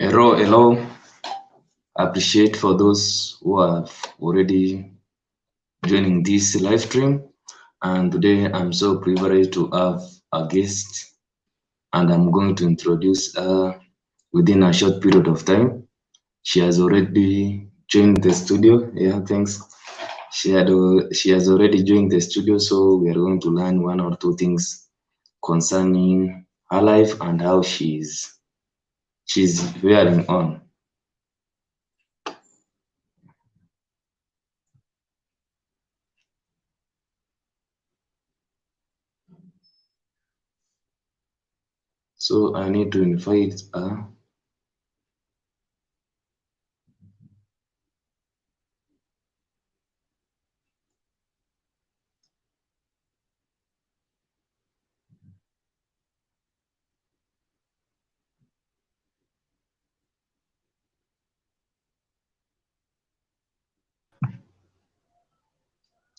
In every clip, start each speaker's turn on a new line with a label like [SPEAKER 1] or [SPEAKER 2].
[SPEAKER 1] Hello, hello. Appreciate for those who have already joining this live stream. And today I'm so privileged to have a guest, and I'm going to introduce her within a short period of time. She has already joined the studio. Yeah, thanks. She has already joined the studio, so we are going to learn one or two things concerning her life and how she's wearing on. So I need to invite her.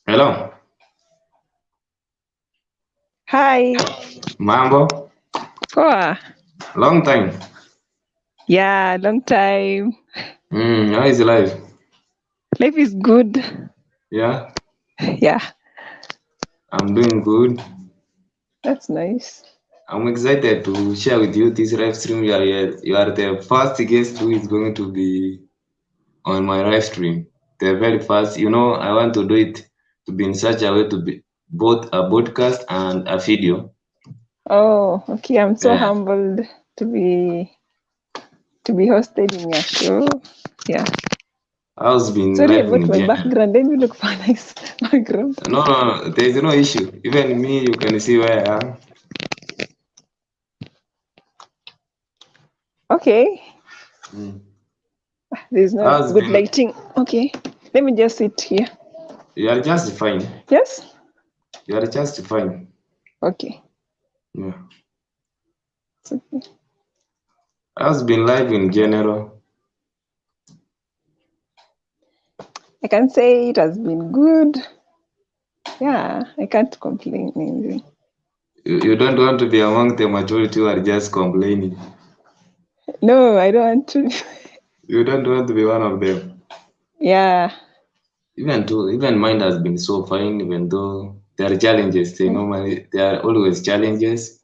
[SPEAKER 1] Hello,
[SPEAKER 2] Hi.
[SPEAKER 1] Mambo.
[SPEAKER 2] Poa.
[SPEAKER 1] Long time.
[SPEAKER 2] Yeah, long time.
[SPEAKER 1] How is life?
[SPEAKER 2] Life is good.
[SPEAKER 1] Yeah,
[SPEAKER 2] Yeah,
[SPEAKER 1] I'm doing good.
[SPEAKER 2] that's nice.
[SPEAKER 1] I'm excited to share with you this live stream. You are the first guest who is going to be on my live stream. The very first. I want to do it to be in such a way to be both a podcast and a video.
[SPEAKER 2] Oh, okay. I'm so
[SPEAKER 1] Yeah,
[SPEAKER 2] humbled to be hosted in your show. Yeah.
[SPEAKER 1] how's been
[SPEAKER 2] Sorry
[SPEAKER 1] life
[SPEAKER 2] about
[SPEAKER 1] in
[SPEAKER 2] my
[SPEAKER 1] general?
[SPEAKER 2] background. Let me look for a nice background.
[SPEAKER 1] No, no, no, there is no issue. Even me, you can see where I am.
[SPEAKER 2] Okay.
[SPEAKER 1] Mm.
[SPEAKER 2] There's no
[SPEAKER 1] How's
[SPEAKER 2] good
[SPEAKER 1] been?
[SPEAKER 2] lighting. Okay. Let me just sit here.
[SPEAKER 1] You are just fine.
[SPEAKER 2] Yes?
[SPEAKER 1] You are just fine.
[SPEAKER 2] Okay.
[SPEAKER 1] Yeah.
[SPEAKER 2] It's okay.
[SPEAKER 1] How's been life in general?
[SPEAKER 2] I can say it has been good. Yeah, I can't complain. Maybe.
[SPEAKER 1] You don't want to be among the majority who are just complaining.
[SPEAKER 2] No, I don't want to.
[SPEAKER 1] You don't want to be one of them.
[SPEAKER 2] Yeah.
[SPEAKER 1] Even mine has been so fine, even though there are challenges. There are always challenges,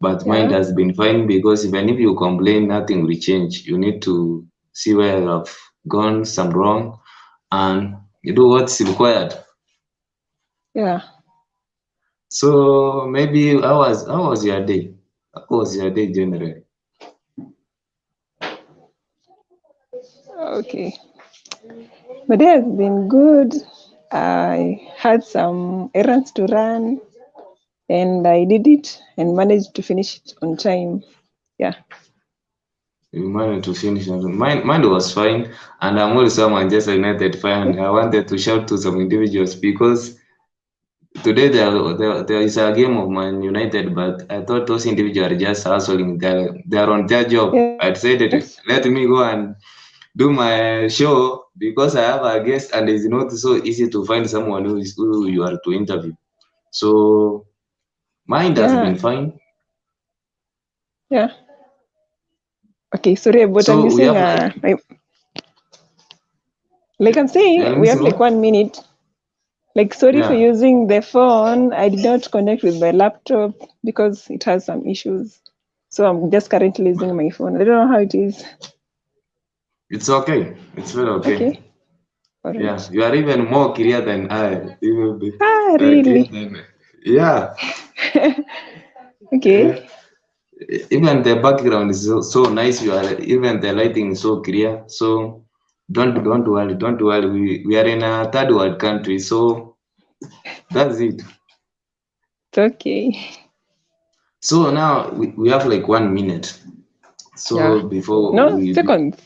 [SPEAKER 1] but mine
[SPEAKER 2] Yeah.
[SPEAKER 1] has been fine because even if you complain, nothing will change. You need to see where you have gone some wrong and you do what's required.
[SPEAKER 2] Yeah.
[SPEAKER 1] So maybe how was your day? How was your day generally?
[SPEAKER 2] Okay. My day has been good. I had some errands to run and I did it and managed to finish it on time. Yeah.
[SPEAKER 1] You managed to finish it. Mine was fine, and I'm also a Manchester United fan. I wanted to shout to some individuals because today there is a game of Man United, but I thought those individuals are just hustling. They're on their job. I decided
[SPEAKER 2] Yes.
[SPEAKER 1] let me go and do my show because I have a guest, and it's not so easy to find someone who you are to interview. So mine has
[SPEAKER 2] Yeah.
[SPEAKER 1] been fine.
[SPEAKER 2] Yeah. Okay. Sorry, but I'm
[SPEAKER 1] So we
[SPEAKER 2] using
[SPEAKER 1] have
[SPEAKER 2] like I'm
[SPEAKER 1] you are
[SPEAKER 2] saying, we have
[SPEAKER 1] missing
[SPEAKER 2] like
[SPEAKER 1] what?
[SPEAKER 2] 1 minute. Like, sorry for
[SPEAKER 1] Yeah.
[SPEAKER 2] using the phone. I did not connect with my laptop because it has some issues. So I'm just currently using my phone. I don't know how it is.
[SPEAKER 1] It's okay. It's very okay.
[SPEAKER 2] Okay. All
[SPEAKER 1] Yeah,
[SPEAKER 2] right.
[SPEAKER 1] you are even more clear than I. You will be
[SPEAKER 2] Ah,
[SPEAKER 1] clear
[SPEAKER 2] really?
[SPEAKER 1] than yeah.
[SPEAKER 2] Okay.
[SPEAKER 1] Yeah. Even the background is so nice. You are even the lighting is so clear. So don't worry. We are in a third world country, so that's it.
[SPEAKER 2] It's okay.
[SPEAKER 1] So now we have like 1 minute.
[SPEAKER 2] Yeah.
[SPEAKER 1] So before
[SPEAKER 2] No,
[SPEAKER 1] we
[SPEAKER 2] seconds.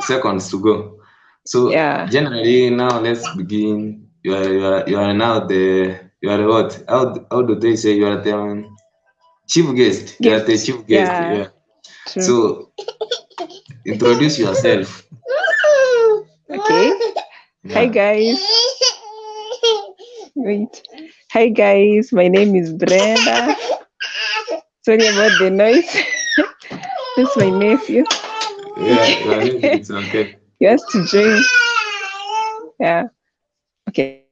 [SPEAKER 1] seconds to go. So
[SPEAKER 2] Yeah.
[SPEAKER 1] generally now let's begin. You are now you are what? How do they say you are the chief guest? You are the
[SPEAKER 2] Gift.
[SPEAKER 1] chief guest.
[SPEAKER 2] Yeah.
[SPEAKER 1] Yeah.
[SPEAKER 2] True.
[SPEAKER 1] So introduce yourself.
[SPEAKER 2] Okay. Hi,
[SPEAKER 1] Yeah.
[SPEAKER 2] guys. Wait. Hi, guys. My name is Brenda. Sorry about the noise. This is my nephew.
[SPEAKER 1] Yeah, it's okay.
[SPEAKER 2] He wants to join. Yeah. Okay.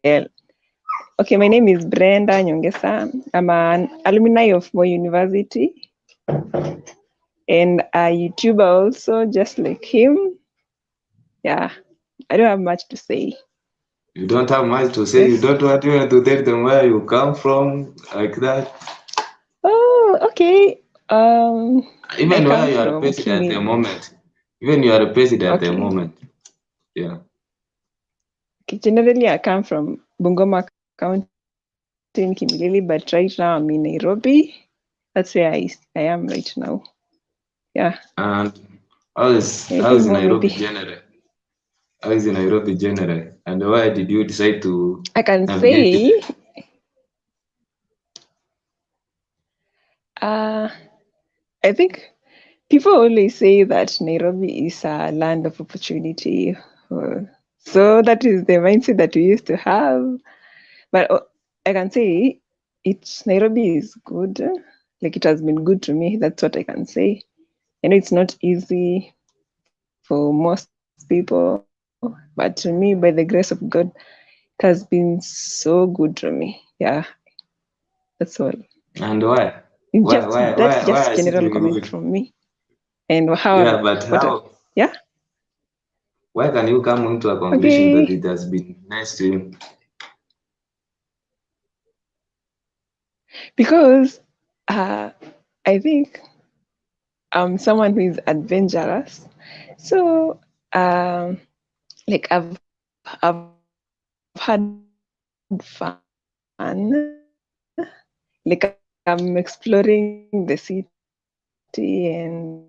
[SPEAKER 2] Okay, my name is Brenda Nyongesa. I'm an alumni of Moi University and a YouTuber also, just like him. Yeah, I don't have much to say.
[SPEAKER 1] You don't have much to say. You
[SPEAKER 2] Yes.
[SPEAKER 1] don't want even to tell them where you come from, like that.
[SPEAKER 2] Oh, okay. I
[SPEAKER 1] Even where
[SPEAKER 2] come
[SPEAKER 1] you are
[SPEAKER 2] from
[SPEAKER 1] based at the
[SPEAKER 2] Kimilili.
[SPEAKER 1] moment. Even you are based at the
[SPEAKER 2] Okay.
[SPEAKER 1] moment. Yeah.
[SPEAKER 2] Okay. Generally, I come from Bungoma County in Kimilili, but right now I'm in Nairobi. That's where I am right now. Yeah.
[SPEAKER 1] And how
[SPEAKER 2] Anything
[SPEAKER 1] is
[SPEAKER 2] more,
[SPEAKER 1] Nairobi
[SPEAKER 2] maybe?
[SPEAKER 1] general? How is Nairobi general? And why did you decide to
[SPEAKER 2] I can
[SPEAKER 1] navigate
[SPEAKER 2] say,
[SPEAKER 1] it?
[SPEAKER 2] uh, I think people always say that Nairobi is a land of opportunity. uh, So that is the mindset that we used to have. But I can say it's Nairobi is good. Like it has been good to me. That's what I can say. I know it's not easy for most people, but to me, by the grace of God, it has been so good to me. Yeah, that's all.
[SPEAKER 1] And why?
[SPEAKER 2] It's just that's just
[SPEAKER 1] Why has it
[SPEAKER 2] general
[SPEAKER 1] been
[SPEAKER 2] comment
[SPEAKER 1] good?
[SPEAKER 2] from me. And how
[SPEAKER 1] Yeah, but
[SPEAKER 2] what?
[SPEAKER 1] how?
[SPEAKER 2] Yeah.
[SPEAKER 1] Why can you come into a conclusion that
[SPEAKER 2] Okay.
[SPEAKER 1] it has been nice to you?
[SPEAKER 2] Because I think I'm someone who is adventurous. So like I've had fun. Like I'm exploring the city and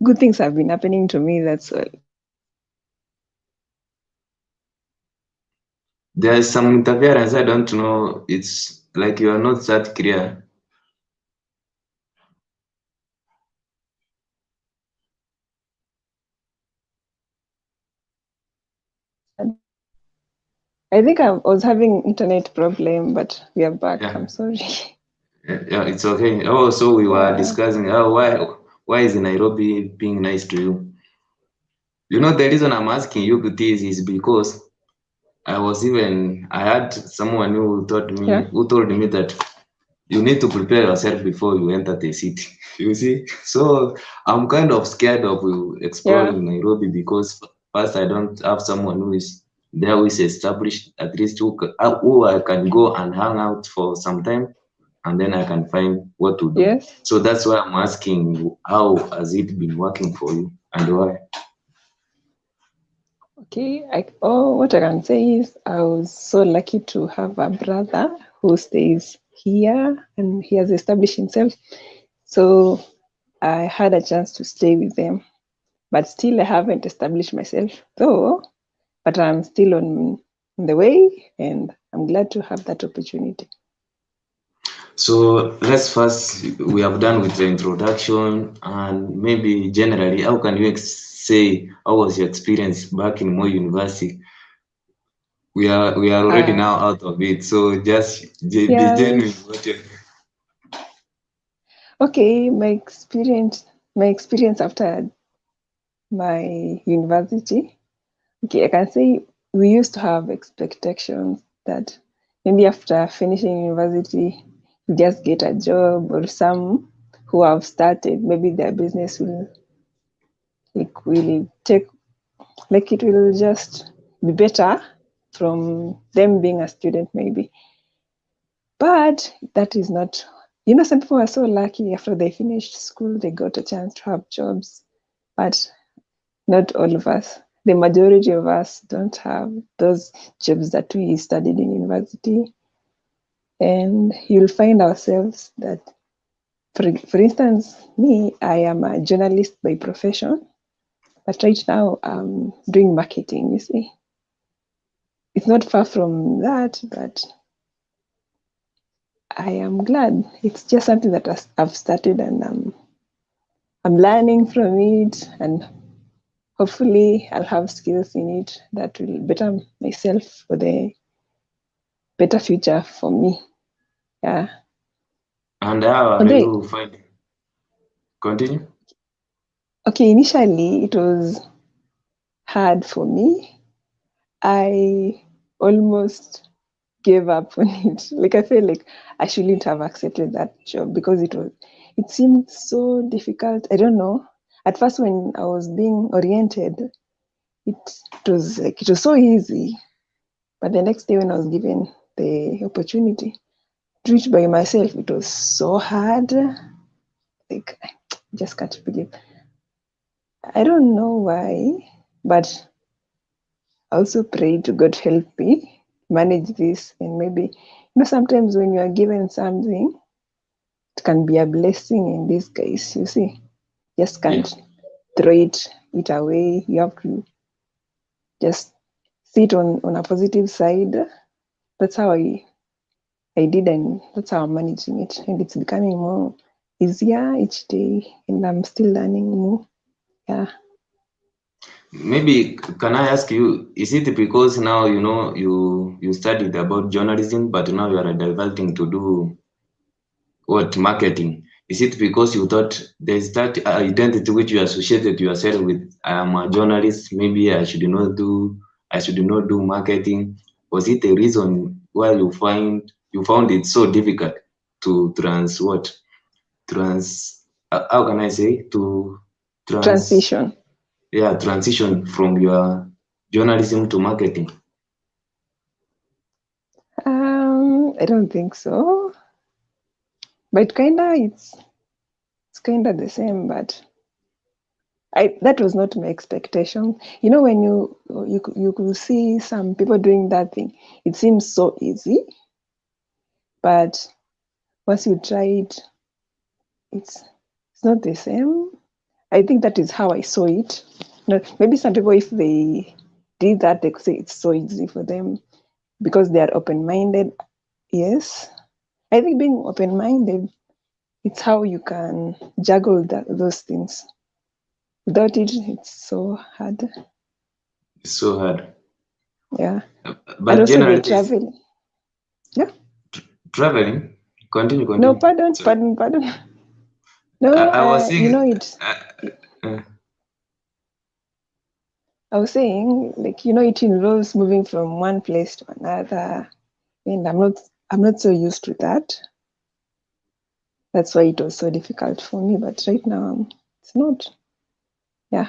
[SPEAKER 2] good things have been happening to me. That's all.
[SPEAKER 1] There is some interference. I don't know. It's like you are not that clear.
[SPEAKER 2] I think I was having internet problem, but we are back.
[SPEAKER 1] Yeah,
[SPEAKER 2] I'm sorry.
[SPEAKER 1] yeah, it's okay. Oh, so we were
[SPEAKER 2] Yeah.
[SPEAKER 1] discussing why is Nairobi being nice to you? You know the reason I'm asking you this is because I had someone
[SPEAKER 2] Yeah.
[SPEAKER 1] who told me that you need to prepare yourself before you enter the city. You see, so I'm kind of scared of
[SPEAKER 2] Yeah.
[SPEAKER 1] exploring Nairobi because first I don't have someone who is there who is established at least who I can go and hang out for some time, and then I can find what to do.
[SPEAKER 2] Yes.
[SPEAKER 1] So that's why I'm asking, how has it been working for you and why?
[SPEAKER 2] Okay. What I can say is I was so lucky to have a brother who stays here and he has established himself. So I had a chance to stay with them, but still I haven't established myself though. But I'm still on the way, and I'm glad to have that opportunity.
[SPEAKER 1] So let's first, we have done with the introduction and maybe generally, how can you say how was your experience back in Moi University? We are already
[SPEAKER 2] Uh,
[SPEAKER 1] now out of it, so just be genuine.
[SPEAKER 2] yes.
[SPEAKER 1] What you
[SPEAKER 2] Okay, my experience after my university. Okay, I can say we used to have expectations that maybe after finishing university, you just get a job, or some who have started, maybe their business will take like it will just be better from them being a student maybe. But that is not, some people are so lucky after they finished school, they got a chance to have jobs. But not all of us. The majority of us don't have those jobs that we studied in university. And you'll find ourselves that, for instance, me, I am a journalist by profession, but right now I'm doing marketing, you see. It's not far from that, but I am glad. It's just something that I've started and I'm learning from it, and hopefully I'll have skills in it that will better myself for the better future for me. Yeah.
[SPEAKER 1] And how are
[SPEAKER 2] Although,
[SPEAKER 1] you finding? Continue.
[SPEAKER 2] okay, initially it was hard for me. I almost gave up on it. Like I felt like I shouldn't have accepted that job because it seemed so difficult. I don't know. At first when I was being oriented, it was so easy. But the next day when I was given the opportunity to do it by myself, it was so hard. Like I just can't believe. I don't know why, but I also pray to God help me manage this, and maybe sometimes when you are given something, it can be a blessing in this case. You see, just
[SPEAKER 1] Yeah.
[SPEAKER 2] can't throw it away. You have to just sit on a positive side. That's how I did, and that's how I'm managing it, and it's becoming more easier each day, and I'm still learning more. Yeah.
[SPEAKER 1] Maybe can I ask you, is it because now you know you studied about journalism, but now you are diverting to do what marketing? Is it because you thought there's that identity which you associated yourself with? I am a journalist. Maybe I should not do marketing. Was it a reason why you found it so difficult to trans how can I say to trans
[SPEAKER 2] Transition.
[SPEAKER 1] yeah transition from your journalism to marketing?
[SPEAKER 2] I don't think so, but it's kinda the same, but that was not my expectation. When you could see some people doing that thing, it seems so easy, but once you try it, it's not the same. I think that is how I saw it. Maybe some people, if they did that, they could say it's so easy for them because they are open-minded. Yes, I think being open-minded, it's how you can juggle those things. Without it, it's so hard.
[SPEAKER 1] It's so hard.
[SPEAKER 2] Yeah. And
[SPEAKER 1] But
[SPEAKER 2] also the
[SPEAKER 1] generally, is
[SPEAKER 2] travel. Yeah.
[SPEAKER 1] traveling.
[SPEAKER 2] No,
[SPEAKER 1] Continue.
[SPEAKER 2] pardon,
[SPEAKER 1] Sorry.
[SPEAKER 2] pardon, pardon. No,
[SPEAKER 1] I was saying, uh, uh,
[SPEAKER 2] I was saying, like, it involves moving from one place to another. And I'm not so used to that. That's why it was so difficult for me. But right now, it's not. Yeah.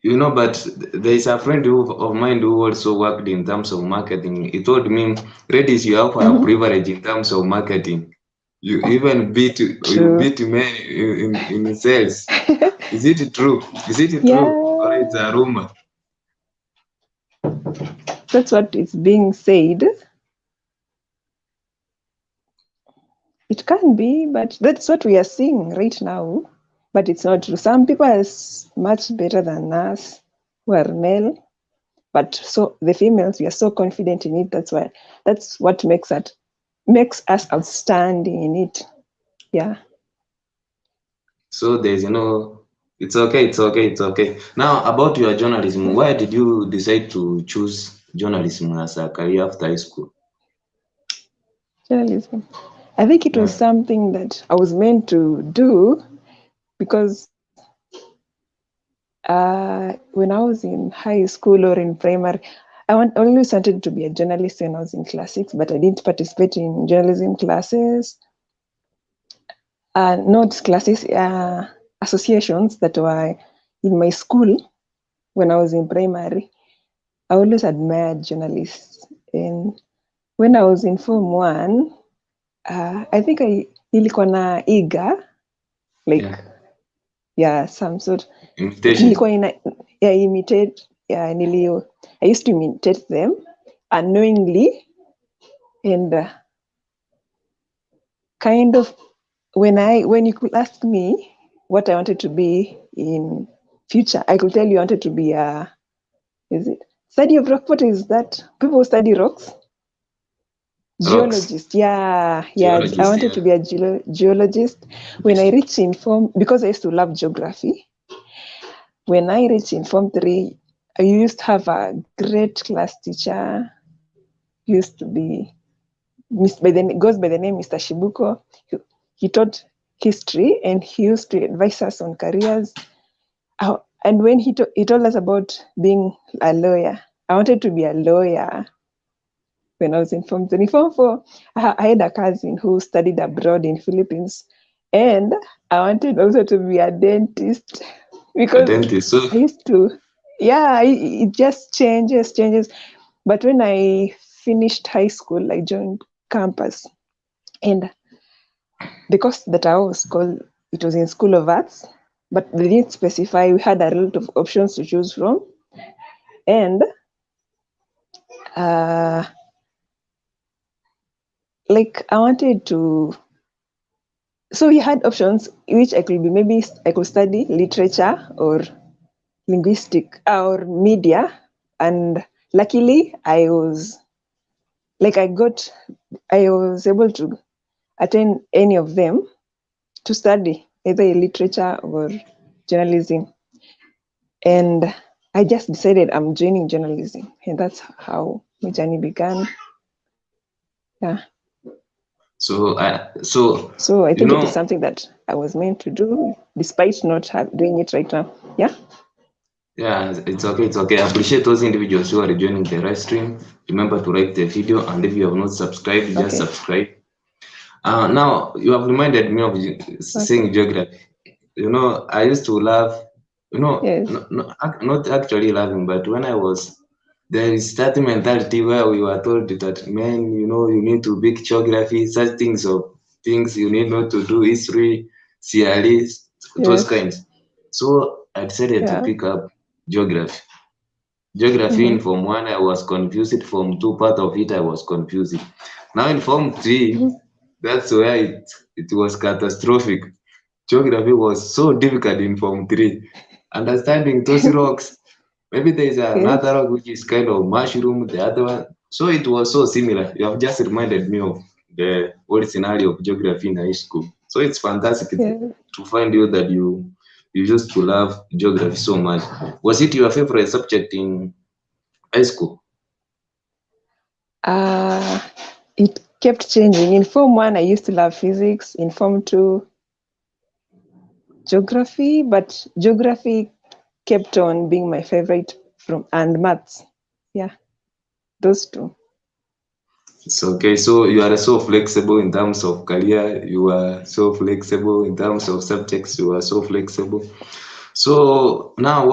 [SPEAKER 1] but there is a friend of mine who also worked in terms of marketing. He told me, Redis, you have a
[SPEAKER 2] Mm-hmm.
[SPEAKER 1] privilege in terms of marketing. You
[SPEAKER 2] True.
[SPEAKER 1] beat men in sales. Is it true? Is it true? Or
[SPEAKER 2] Yeah.
[SPEAKER 1] it's a rumor?
[SPEAKER 2] That's what is being said. It can be, but that's what we are seeing right now. But it's not true. Some people are much better than us who are male. But so the females, we are so confident in it. That's what makes us outstanding in it. Yeah.
[SPEAKER 1] So it's okay, it's okay, it's okay. Now about your journalism, why did you decide to choose journalism as a career after high school?
[SPEAKER 2] Journalism. I think it was
[SPEAKER 1] Yeah.
[SPEAKER 2] something that I was meant to do because when I was in high school or in primary, always wanted to be a journalist when I was in class 6, but I didn't participate in journalism classes, not classes, associations that were in my school when I was in primary. I always admired journalists. And when I was in Form 1, I think nilikuwa na iga, like,
[SPEAKER 1] Yeah.
[SPEAKER 2] yeah, some sort.
[SPEAKER 1] Invitation.
[SPEAKER 2] Nilikuwa imitate, I used to imitate them unknowingly, and kind of when you could ask me what I wanted to be in future, I could tell you I wanted to be is it study of rock? What is that? People who study rocks?
[SPEAKER 1] Rocks.
[SPEAKER 2] Geologist. Yeah, yeah. I
[SPEAKER 1] Geologist,
[SPEAKER 2] wanted
[SPEAKER 1] yeah.
[SPEAKER 2] to be a geologist. When I reached in form, because I used to love geography. When I reached in Form 3, I used to have a great class teacher. Used to be goes by the name Mr. Shibuko. He taught history and he used to advise us on careers. And when he told us about being a lawyer, I wanted to be a lawyer when I was in Form 3. In Form 4, I had a cousin who studied abroad in Philippines, and I wanted also to be a dentist
[SPEAKER 1] A
[SPEAKER 2] because
[SPEAKER 1] dentist. So
[SPEAKER 2] I used to, it just changes. But when I finished high school, I joined campus, and the course that I was called, it was in School of Arts, but they didn't specify. We had a lot of options to choose from, and like I wanted to. So we had options which I could be, maybe I could study literature or linguistic or media, and luckily I was able to attend any of them to study either literature or journalism, and I just decided I'm joining journalism, and that's how my journey began. Yeah. So I
[SPEAKER 1] you
[SPEAKER 2] think it is
[SPEAKER 1] know,
[SPEAKER 2] something that I was meant to do despite not doing it right now. Yeah.
[SPEAKER 1] yeah, it's okay, it's okay. I appreciate those individuals who are joining the live stream. Remember to like the video, and if you have not subscribed, just
[SPEAKER 2] Okay.
[SPEAKER 1] subscribe. Now you have reminded me of
[SPEAKER 2] Okay.
[SPEAKER 1] saying geography. You know, I used to love,
[SPEAKER 2] Yes.
[SPEAKER 1] not actually loving, but when I was, there is that mentality where we were told that, man, you need to pick geography, such things you need not to do history, CRE, those
[SPEAKER 2] Yes.
[SPEAKER 1] kinds. So I decided to
[SPEAKER 2] Yeah.
[SPEAKER 1] pick up geography. Geography in
[SPEAKER 2] Mm-hmm.
[SPEAKER 1] Form 1, I was confused. Form 2, part of it, I was confused. Now in Form 3,
[SPEAKER 2] Mm-hmm.
[SPEAKER 1] that's where it was catastrophic. Geography was so difficult in Form 3. Understanding those rocks, maybe there is
[SPEAKER 2] Yes.
[SPEAKER 1] another rock which is kind of mushroom, the other one. So it was so similar. You have just reminded me of the old scenario of geography in high school. So it's fantastic
[SPEAKER 2] Yes.
[SPEAKER 1] to find you that you used to love geography so much. Was it your favorite subject in high school?
[SPEAKER 2] Uh, it kept changing. In Form 1, I used to love physics. In Form 2, geography, but geography kept on being my favorite and maths. Yeah, those two.
[SPEAKER 1] It's okay. So you are so flexible in terms of career. You are so flexible in terms of subjects. You are so flexible. So now,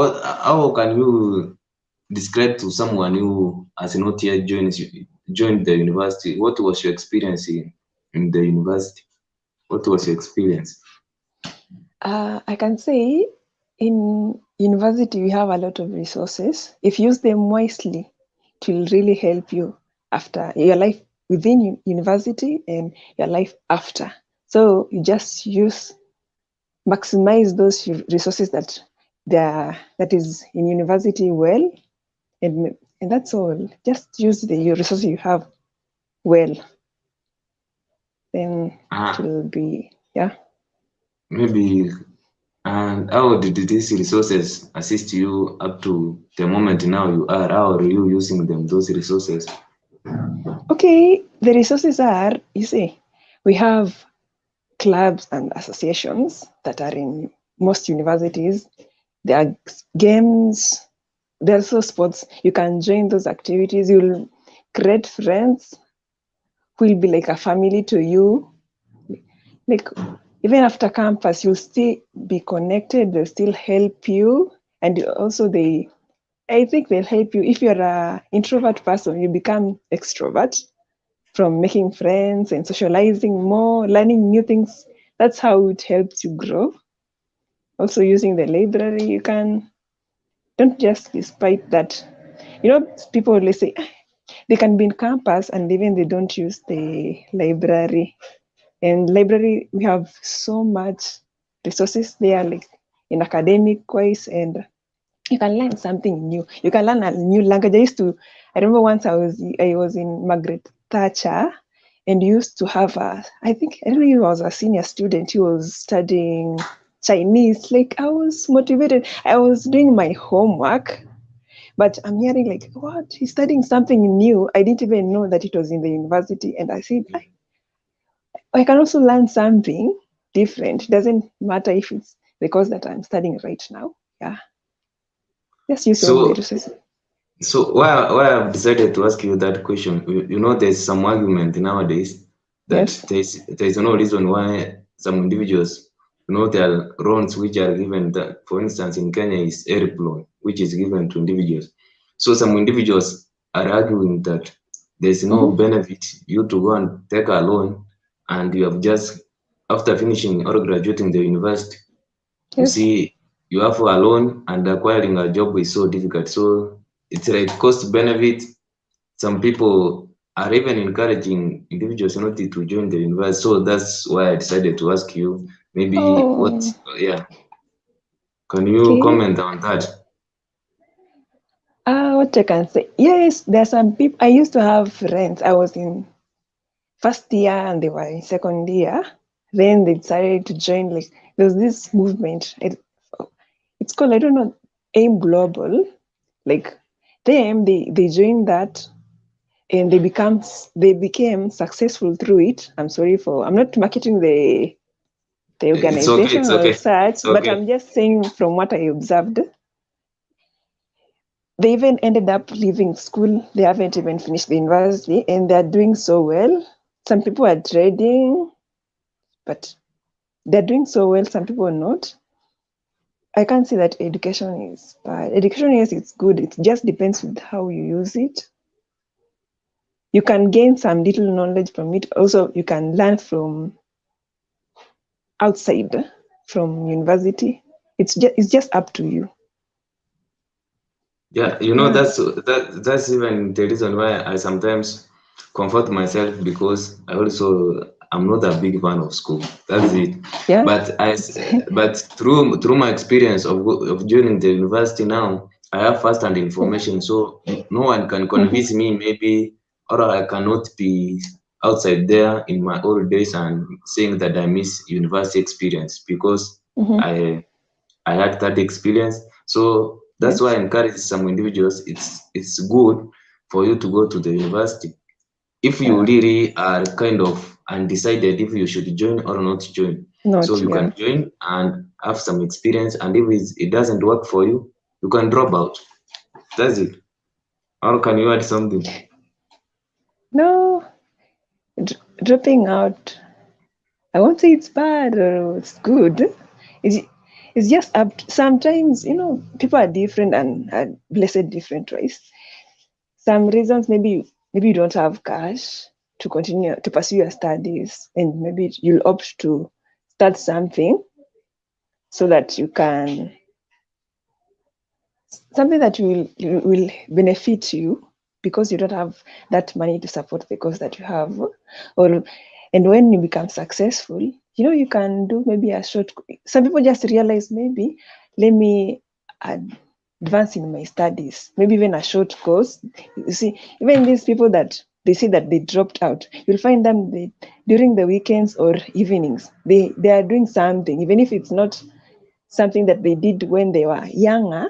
[SPEAKER 1] how can you describe to someone who has not yet joined the university? What was your experience in the university? What was your experience?
[SPEAKER 2] I can say in university, we have a lot of resources. If you use them wisely, it will really help you after your life within university and your life after. So you just maximize those resources that is in university well, and that's all. Just use your resources you have well, then it
[SPEAKER 1] Ah,
[SPEAKER 2] will be, yeah.
[SPEAKER 1] maybe. And how did these resources assist you up to the moment now you are? How are you using them, those resources?
[SPEAKER 2] Okay, the resources are, you see, we have clubs and associations that are in most universities. There are games, there are also sports. You can join those activities. You'll create friends who will be like a family to you. Like even after campus, you'll still be connected. They'll still help you, and also I think they'll help you. If you're a introvert person, you become extrovert from making friends and socializing more, learning new things. That's how it helps you grow. Also using the library, you can don't just despite that. People always say they can be in campus and even they don't use the library. And library, we have so much resources there, like in academic wise, and you can learn something new. You can learn a new language. I remember once I was in Margaret Thatcher, and used to have I think, I don't know, he was a senior student. He was studying Chinese. Like I was motivated. I was doing my homework But I'm hearing like, what? He's studying something new. I didn't even know that it was in the university. And I said, I can also learn something different. It doesn't matter if it's the course that I'm studying right now. Yeah. Just use all the
[SPEAKER 1] So
[SPEAKER 2] resources.
[SPEAKER 1] so why I've decided to ask you that question, you know, there's some argument nowadays that
[SPEAKER 2] Yes.
[SPEAKER 1] there's no reason why some individuals, you know, there are loans which are given that, for instance, in Kenya is ERP loan, which is given to individuals. So some individuals are arguing that there's no
[SPEAKER 2] Mm-hmm.
[SPEAKER 1] benefit you to go and take a loan and you have just after finishing or graduating the university, you
[SPEAKER 2] Yes.
[SPEAKER 1] see, you have a loan and acquiring a job is so difficult. So it's like cost benefit. Some people are even encouraging individuals not to join the university. So that's why I decided to ask you maybe what,
[SPEAKER 2] Oh,
[SPEAKER 1] yeah, can you
[SPEAKER 2] okay.
[SPEAKER 1] comment on that?
[SPEAKER 2] What I can say, yes, there are some people. I used to have friends. I was in first year and they were in second year. Then they decided to join. Like there was this movement. It's called, I don't know, AIM Global. Like they joined that and they became successful through it. I'm not marketing the
[SPEAKER 1] It's okay,
[SPEAKER 2] organization
[SPEAKER 1] it's
[SPEAKER 2] or
[SPEAKER 1] okay,
[SPEAKER 2] such,
[SPEAKER 1] it's
[SPEAKER 2] but
[SPEAKER 1] okay.
[SPEAKER 2] I'm just saying from what I observed. They even ended up leaving school. They haven't even finished the university and they're doing so well. Some people are trading, but they're doing so well. Some people are not. I can't say that education is bad. Education, yes, it's good. It just depends with how you use it. You can gain some little knowledge from it. Also, you can learn from outside, from university. It's just up to you.
[SPEAKER 1] Yeah, you know,
[SPEAKER 2] Yeah.
[SPEAKER 1] that's even the reason why I sometimes comfort myself because I'm not a big fan of school. That's it.
[SPEAKER 2] Yeah.
[SPEAKER 1] But but through my experience of joining the university now, I have first-hand information, so no one can
[SPEAKER 2] Mhm.
[SPEAKER 1] convince me maybe, or I cannot be outside there in my old days and saying that I miss university experience because
[SPEAKER 2] Mhm.
[SPEAKER 1] I I had that experience. So that's why
[SPEAKER 2] Yes.
[SPEAKER 1] I encourage some individuals. It's good for you to go to the university. If you
[SPEAKER 2] Yeah.
[SPEAKER 1] really are kind of undecided if you should join or not join, so
[SPEAKER 2] Not,
[SPEAKER 1] you
[SPEAKER 2] yeah.
[SPEAKER 1] can join and have some experience. And if it doesn't work for you, you can drop out. That's it. Or can you add something?
[SPEAKER 2] No, dropping out. I won't say it's bad or it's good. It's, it's just up. Sometimes, people are different and are blessed different ways. Some reasons, maybe you don't have cash to continue to pursue your studies, and maybe you'll opt to start something so that you can something that will benefit you because you don't have that money to support the course that you have, or and when you become successful, you can do maybe a short. Some people just realize maybe let me advance in my studies, maybe even a short course. You see, even these people that they say that they dropped out, you'll find them during the weekends or evenings they are doing something, even if it's not something that they did when they were younger,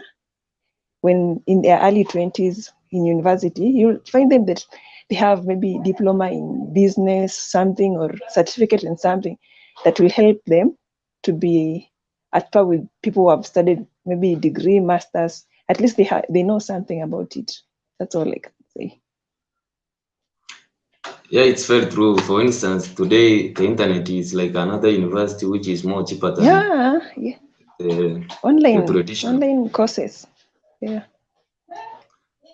[SPEAKER 2] when in their early 20s in university. You'll find them that they have maybe diploma in business, something, or certificate in something that will help them to be at par with people who have studied maybe degree, masters. At least they know something about it. That's all I can say.
[SPEAKER 1] Yeah, it's very true. For instance, today the internet is like another university which is more cheaper than
[SPEAKER 2] Yeah.
[SPEAKER 1] the the
[SPEAKER 2] Online
[SPEAKER 1] traditional.
[SPEAKER 2] online courses. Yeah.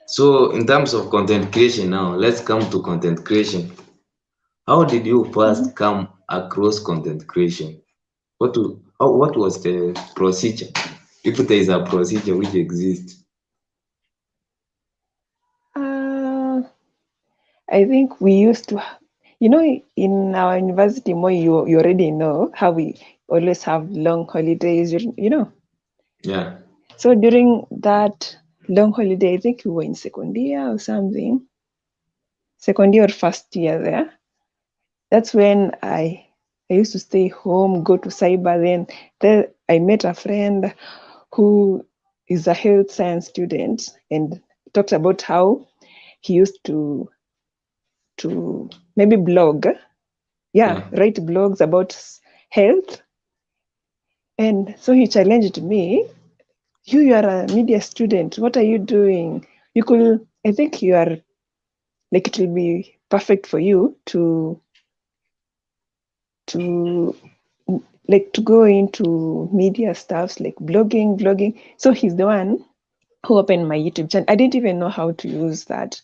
[SPEAKER 1] So in terms of content creation now, let's come to content creation. How did you
[SPEAKER 2] Mhm.
[SPEAKER 1] first come across content creation? What was the procedure? If there is a procedure which exists.
[SPEAKER 2] Uh, I think we used to, in our university, more you already know how we always have long holidays,
[SPEAKER 1] Yeah.
[SPEAKER 2] So during that long holiday, I think we were in second year or something, second year or first year there. That's when I used to stay home, go to cyber. Then I met a friend who is a health science student and talked about how he used to maybe blog,
[SPEAKER 1] Yeah.
[SPEAKER 2] write blogs about health. And so he challenged me, you are a media student, what are you doing? You could, I think you are, like, it will be perfect for you to like to go into media stuffs like blogging. So he's the one who opened my YouTube channel. I didn't even know how to use that.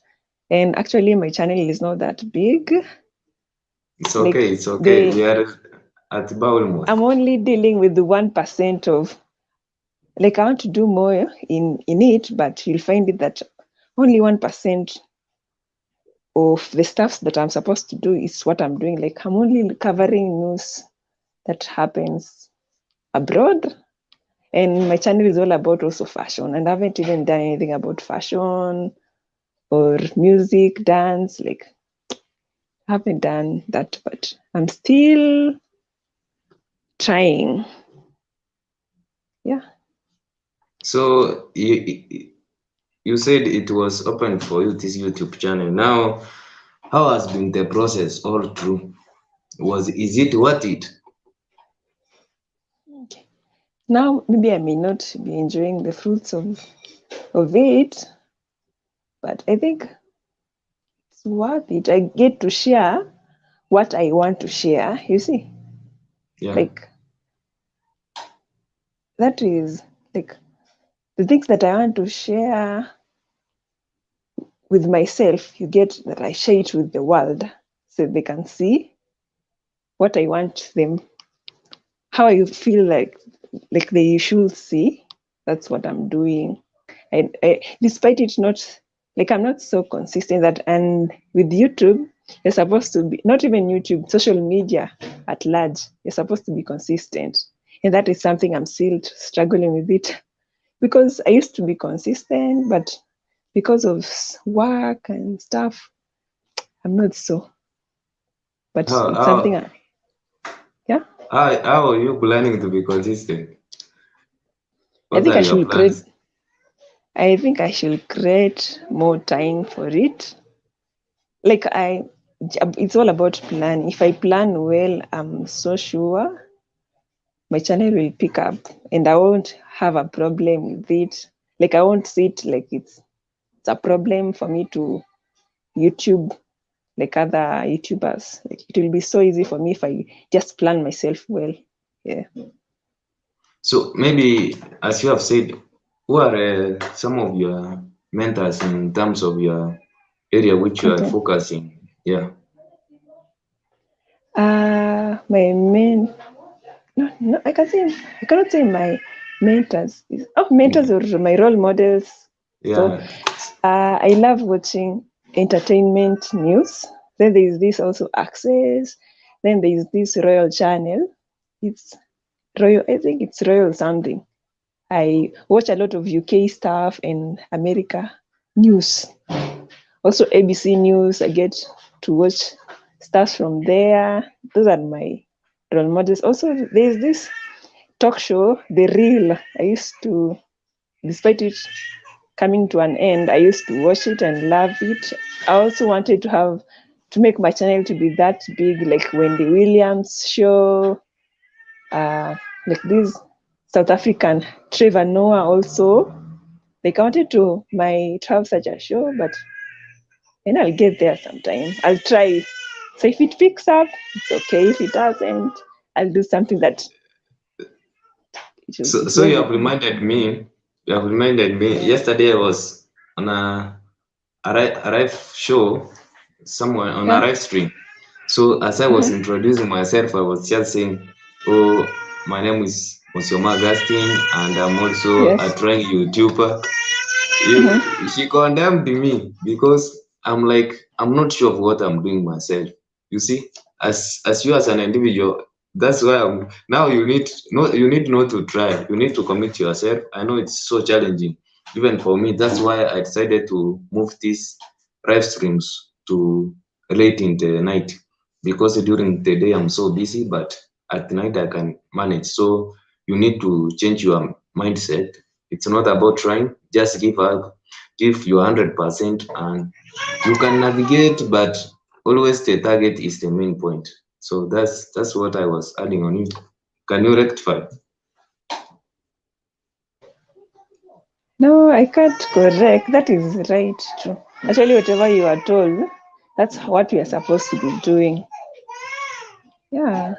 [SPEAKER 2] And actually my channel is not that big.
[SPEAKER 1] It's
[SPEAKER 2] Like
[SPEAKER 1] okay. It's okay. We are at almost.
[SPEAKER 2] I'm only dealing with the 1% of, like, I want to do more in it, but you'll find it that only 1% of the stuff that I'm supposed to do is what I'm doing. Like, I'm only covering news that happens abroad. And my channel is all about also fashion. And I haven't even done anything about fashion or music, dance. Like, I haven't done that, but I'm still trying. Yeah.
[SPEAKER 1] So you said it was open for you, this YouTube channel. Now, how has been the process all through? Is it worth it?
[SPEAKER 2] Okay. Now, maybe I may not be enjoying the fruits of it, but I think it's worth it. I get to share what I want to share, you see.
[SPEAKER 1] Yeah.
[SPEAKER 2] Like, that is, like, the things that I want to share with myself, you get that I share it with the world so they can see what I want them, how I feel like they should see. That's what I'm doing. Despite it not, like, I'm not so consistent that, and with YouTube, you're supposed to be, not even YouTube, social media at large, you're supposed to be consistent. And that is something I'm still struggling with it, because I used to be consistent, but because of work and stuff, I'm not so. But
[SPEAKER 1] How,
[SPEAKER 2] it's something
[SPEAKER 1] how,
[SPEAKER 2] yeah.
[SPEAKER 1] how are you planning to be consistent?
[SPEAKER 2] I
[SPEAKER 1] What
[SPEAKER 2] think
[SPEAKER 1] are
[SPEAKER 2] I
[SPEAKER 1] your
[SPEAKER 2] should create
[SPEAKER 1] plans?
[SPEAKER 2] I think I should create more time for it. Like, it's all about plan. If I plan well, I'm so sure my channel will pick up and I won't have a problem with it. Like, I won't see it like it's a problem for me to YouTube like other YouTubers. Like, it will be so easy for me if I just plan myself well. Yeah.
[SPEAKER 1] So maybe, as you have said, who are some of your mentors in terms of your area which you are
[SPEAKER 2] Okay.
[SPEAKER 1] focusing? Yeah.
[SPEAKER 2] My main no, I cannot say my mentors. Mentors or my role models. So
[SPEAKER 1] Yeah.
[SPEAKER 2] I love watching entertainment news. Then there is this also Access. Then there is this Royal channel. It's Royal. I think it's Royal something. I watch a lot of UK stuff and America news. Also ABC News. I get to watch stuff from there. Those are my role models. Also, there's this talk show, The Real. I used to, despite it coming to an end, I used to watch it and love it. I also wanted to make my channel to be that big, like Wendy Williams show, like this South African Trevor Noah also. Like, I wanted to have such a show, but and I'll get there sometime. I'll try. So if it picks up, it's okay. If it doesn't, I'll do something that
[SPEAKER 1] So
[SPEAKER 2] it
[SPEAKER 1] you
[SPEAKER 2] was
[SPEAKER 1] have
[SPEAKER 2] a
[SPEAKER 1] reminded me. You have reminded me.
[SPEAKER 2] yeah.
[SPEAKER 1] Yesterday I was on a live show somewhere on a
[SPEAKER 2] Yeah.
[SPEAKER 1] live stream. So as I was
[SPEAKER 2] Mhm.
[SPEAKER 1] introducing myself, I was just saying, "Oh, my name is Mosioma Augustine, and I'm also a
[SPEAKER 2] Yes.
[SPEAKER 1] trained YouTuber."
[SPEAKER 2] Mhm.
[SPEAKER 1] She condemned me because I'm like, I'm not sure of what I'm doing myself. You see, as you as an individual, that's why I'm now. You need not to try. You need to commit yourself. I know it's so challenging, even for me. That's why I decided to move these live streams to late in the night, because during the day I'm so busy, but at night I can manage. So you need to change your mindset. It's not about trying. Just give up, give your 100%, and you can navigate. But always the target is the main point. So that's what I was adding on you. Can you rectify?
[SPEAKER 2] No, I can't correct. That is right. True. Actually, whatever you are told, that's what we are supposed to be doing. Yeah.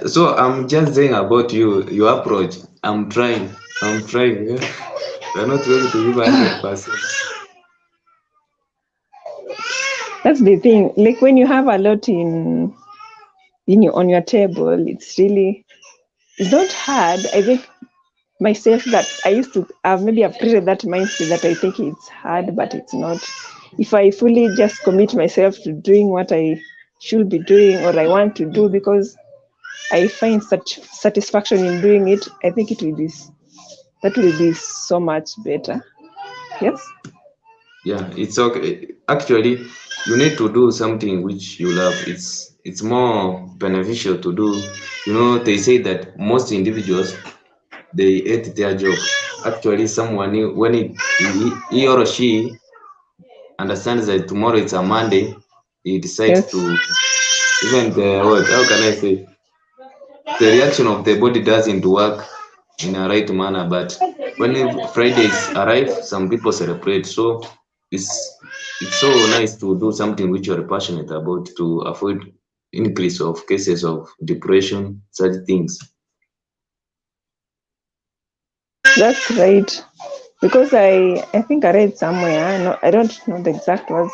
[SPEAKER 1] So I'm just saying about you, your approach. I'm trying. Yeah. You're not going to give 100%.
[SPEAKER 2] That's the thing. Like when you have a lot on your table, it's not hard. I think myself that I used to have maybe I've created that mindset that I think it's hard, but it's not. If I fully just commit myself to doing what I should be doing or I want to do because I find such satisfaction in doing it, I think that will be so much better. Yes?
[SPEAKER 1] Yeah, it's okay. Actually, you need to do something which you love. It's more beneficial to do. They say that most individuals they hate their job. Actually, someone when he or she understands that tomorrow it's a Monday, he decides
[SPEAKER 2] Yes.
[SPEAKER 1] to even the what? How can I say? The reaction of the body doesn't work in a right manner. But when Fridays arrive, some people celebrate. So it's so nice to do something which you're passionate about to avoid increase of cases of depression, such things.
[SPEAKER 2] That's right. Because I think I read somewhere, no, I don't know the exact words,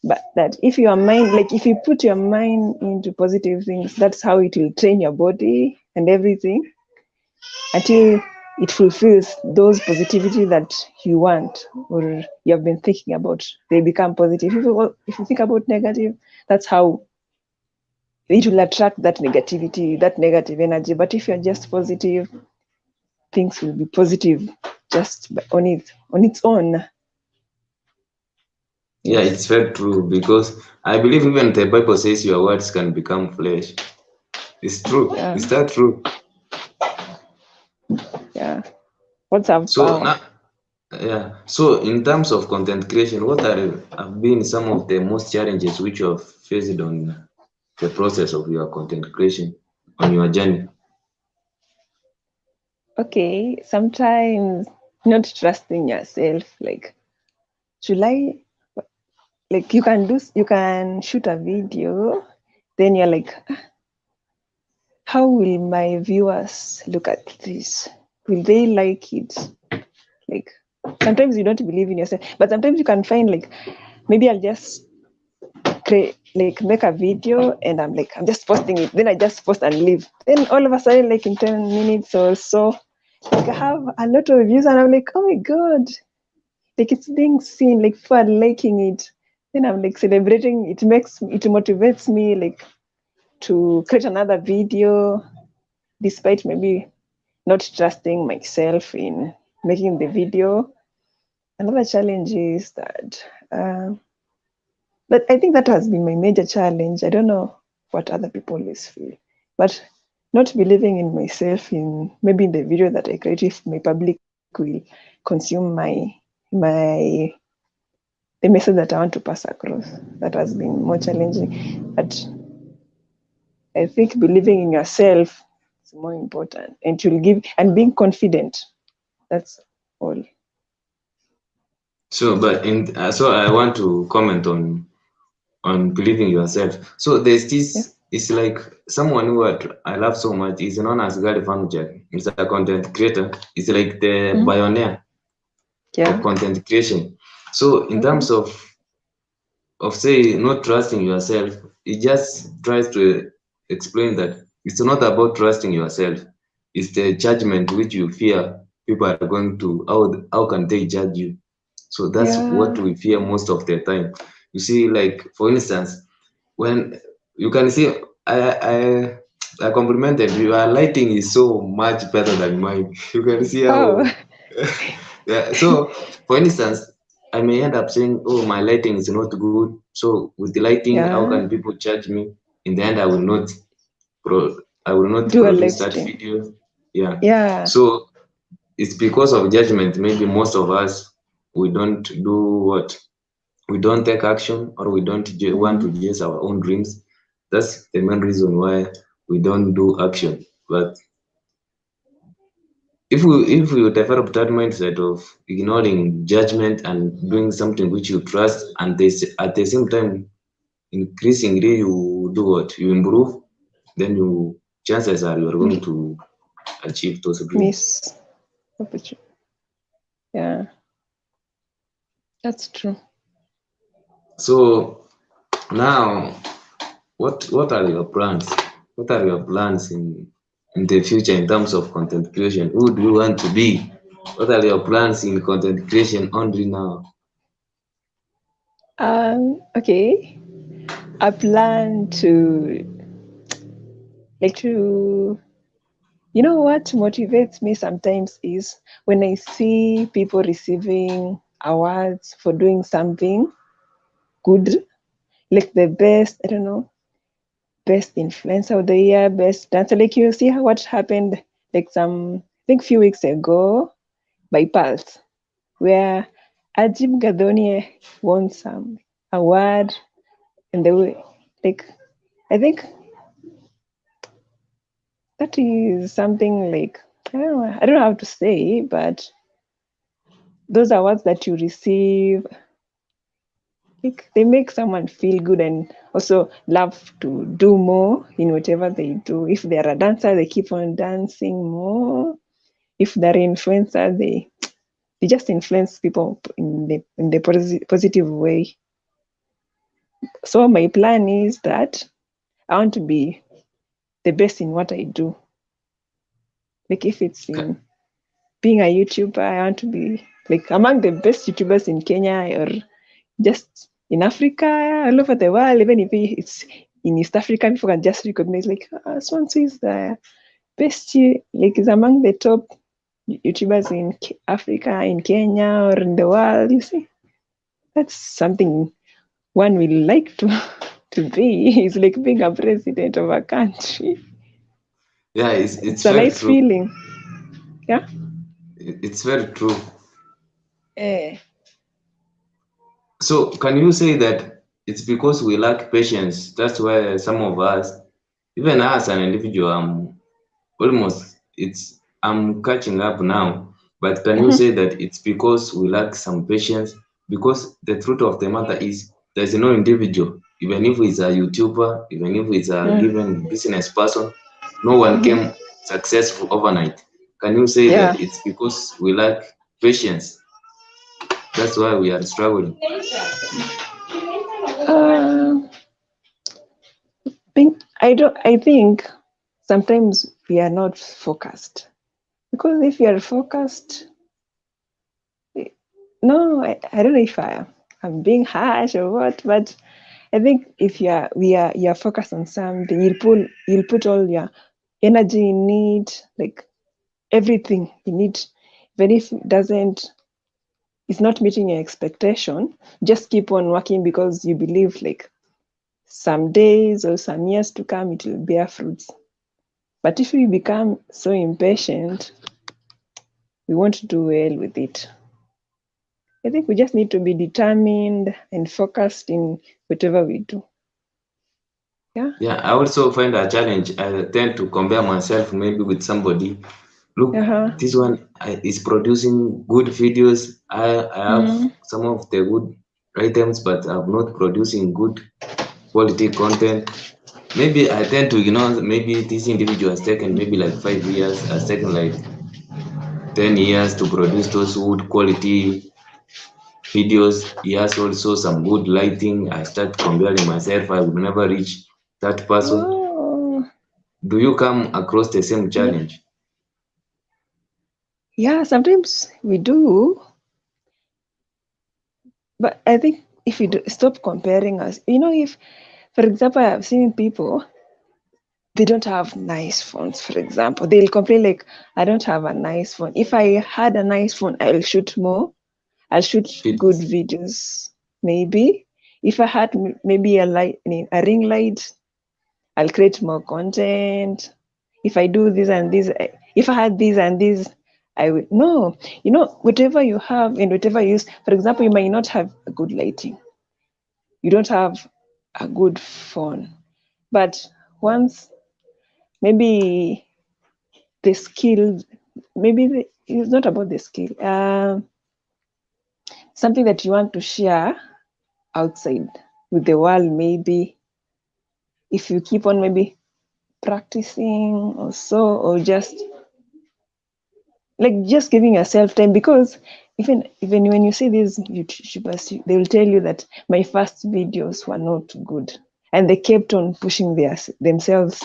[SPEAKER 2] but that if your mind, like if you put your mind into positive things, that's how it will train your body and everything until it fulfills those positivity that you want or you have been thinking about. They become positive. If you think about negative, that's how it will attract that negativity, that negative energy. But if you're just positive, things will be positive just on its own.
[SPEAKER 1] Yeah,
[SPEAKER 2] Yes.
[SPEAKER 1] it's very true because I believe even the Bible says your words can become flesh. It's true.
[SPEAKER 2] Yeah.
[SPEAKER 1] Is that true?
[SPEAKER 2] Yeah. Words have
[SPEAKER 1] So
[SPEAKER 2] power.
[SPEAKER 1] now, yeah. So in terms of content creation, what have been some of the most challenges which you have faced on the process of your content creation on your journey?
[SPEAKER 2] Okay. Sometimes not trusting yourself. Like, should I? Like, you can shoot a video, then you're like, how will my viewers look at this? Will they like it? Like, sometimes you don't believe in yourself, but sometimes you can find like, maybe I'll just make a video and I'm just posting it. Then I just post and leave. Then all of a sudden, like in 10 minutes or so, like I have a lot of views and I'm like, oh my God, like it's being seen, like people are liking it. Then I'm like celebrating. It motivates me like to create another video, despite maybe not trusting myself in making the video. Another challenge is that, but I think that has been my major challenge. I don't know what other people always feel, but not believing in myself in maybe the video that I create, if my public will consume my the message that I want to pass across. That has been more challenging. But I think believing in yourself is more important, and you'll give and being confident. That's all.
[SPEAKER 1] So I want to comment on believing yourself. So there's
[SPEAKER 2] Yeah.
[SPEAKER 1] this. It's like someone who I love so much is known as Gary Vaynerchuk. He's a content creator. It's like the pioneer of
[SPEAKER 2] Yeah.
[SPEAKER 1] content creation. So in
[SPEAKER 2] Okay.
[SPEAKER 1] terms of say not trusting yourself, it just tries to explain that it's not about trusting yourself. It's the judgment which you fear people are going to how can they judge you. So that's what
[SPEAKER 2] Yeah.
[SPEAKER 1] we fear most of the time. You see, like for instance, when you can see I complimented you, your lighting is so much better than mine. You can see
[SPEAKER 2] Oh.
[SPEAKER 1] how yeah. So for instance, I may end up saying, oh, my lighting is not good. So with the lighting, how
[SPEAKER 2] Yeah.
[SPEAKER 1] can people judge me? In the end, I will not pro I will not
[SPEAKER 2] Do a live
[SPEAKER 1] produce that
[SPEAKER 2] stream.
[SPEAKER 1] video. Yeah.
[SPEAKER 2] Yeah.
[SPEAKER 1] So it's because of judgment. Maybe most of us, we don't do what? We don't take action, or we don't want to chase our own dreams. That's the main reason why we don't do action. But if we develop that mindset of ignoring judgment and doing something which you trust, and this at the same time increasingly you do what? You improve, then you chances are you are going to achieve those dreams.
[SPEAKER 2] Miss opportunity. Yeah, that's true.
[SPEAKER 1] So now, what are your plans? What are your plans in the future in terms of content creation? Who do you want to be? What are your plans in content creation only now?
[SPEAKER 2] Okay. I plan to like to you know what motivates me sometimes is when I see people receiving awards for doing something good, like the best, I don't know, best influencer of the year, best dancer. Like you see how what happened like I think few weeks ago by Pulse, where Ajib Gadoni won some award and they were like I think that is something like I don't know how to say, but those awards that you receive, like they make someone feel good and also love to do more in whatever they do. If they're a dancer, they keep on dancing more. If they're an influencer, they just influence people in the positive way. So my plan is that I want to be the best in what I do. Like if it's
[SPEAKER 1] Ca-
[SPEAKER 2] in being a YouTuber, I want to be like among the best YouTubers in Kenya or just in Africa, all over the world. Even if it's in East Africa, people can just recognize like Swansu is the best, like is among the top YouTubers in Africa, in Kenya, or in the world. You see, that's something one will like to to be. It's like being a president of a country.
[SPEAKER 1] Yeah, it's
[SPEAKER 2] It's a
[SPEAKER 1] very
[SPEAKER 2] nice
[SPEAKER 1] true.
[SPEAKER 2] feeling. Yeah.
[SPEAKER 1] It's very true.
[SPEAKER 2] Eh.
[SPEAKER 1] So can you say that it's because we lack patience? That's why some of us, even as an individual, I'm catching up now. But can you say that it's because we lack some patience? Because the truth of the matter is there's no individual, even if it's a YouTuber, even if it's a
[SPEAKER 2] Mm.
[SPEAKER 1] given business person, no one came successful overnight. Can you say
[SPEAKER 2] Yeah.
[SPEAKER 1] that it's because we lack patience? That's why we are struggling.
[SPEAKER 2] Uh, I think sometimes we are not focused because if you are focused, no, I don't know if I'm being harsh or what, but I think if you're focused on something, you'll put all your energy in it, like everything in it, even if it doesn't it's not meeting your expectation, just keep on working because you believe like some days or some years to come it will bear fruits. But if we become so impatient, we won't do well with it. I think we just need to be determined and focused in whatever we do. Yeah.
[SPEAKER 1] Yeah, I also find a challenge. I tend to compare myself maybe with somebody. Look,
[SPEAKER 2] Uh-huh.
[SPEAKER 1] this one is producing good videos. I have
[SPEAKER 2] Mm.
[SPEAKER 1] some of the good items, but I'm not producing good quality content. Maybe I tend to, maybe this individual has taken maybe like 5 years, has taken like 10 years to produce those good quality videos. He has also some good lighting. I start comparing myself. I would never reach that person.
[SPEAKER 2] Oh,
[SPEAKER 1] Do you come across the same
[SPEAKER 2] yeah.
[SPEAKER 1] challenge?
[SPEAKER 2] Yeah, sometimes we do, but I think if we stop comparing us, if, for example, I've seen people they don't have nice phones, for example. They'll complain like, I don't have a nice phone. If I had a nice phone, I'll shoot more. I'll shoot good
[SPEAKER 1] Videos.
[SPEAKER 2] videos. Maybe. If I had maybe a ring light, I'll create more content. If I do this and this, if I had this and this, I would. No, whatever you have and whatever you use. For example, you might not have a good lighting. You don't have a good phone, but once maybe the skill, maybe it's not about the skill. Something that you want to share outside with the world, maybe if you keep on maybe practicing or so, or just giving yourself time, because even when you see these YouTubers, they will tell you that my first videos were not good, and they kept on pushing themselves,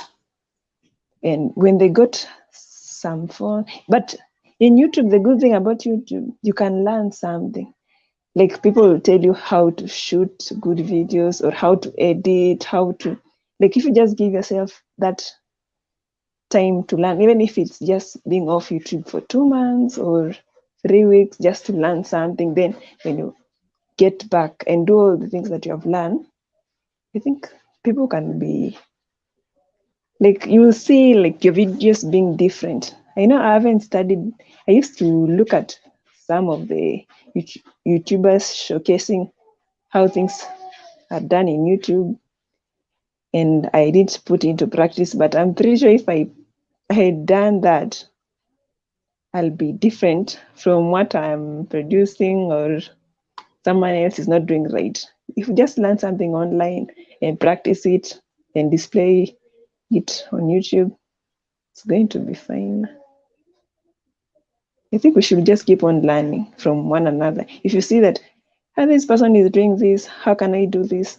[SPEAKER 2] and when they got some phone. But in YouTube, the good thing about YouTube, you can learn something. Like, people will tell you how to shoot good videos or how to edit, how to, like, if you just give yourself that time to learn, even if it's just being off YouTube for 2 months or 3 weeks, just to learn something, then when you get back and do all the things that you have learned, I think people can be, like, you will see like your videos being different. I know I haven't studied. I used to look at some of the YouTubers showcasing how things are done in YouTube, and I didn't put into practice, but I'm pretty sure if I had done that, I'll be different from what I'm producing, or someone else is not doing right. If you just learn something online and practice it and display it on YouTube, it's going to be fine. I think we should just keep on learning from one another. If you see that, how this person is doing this, how can I do this?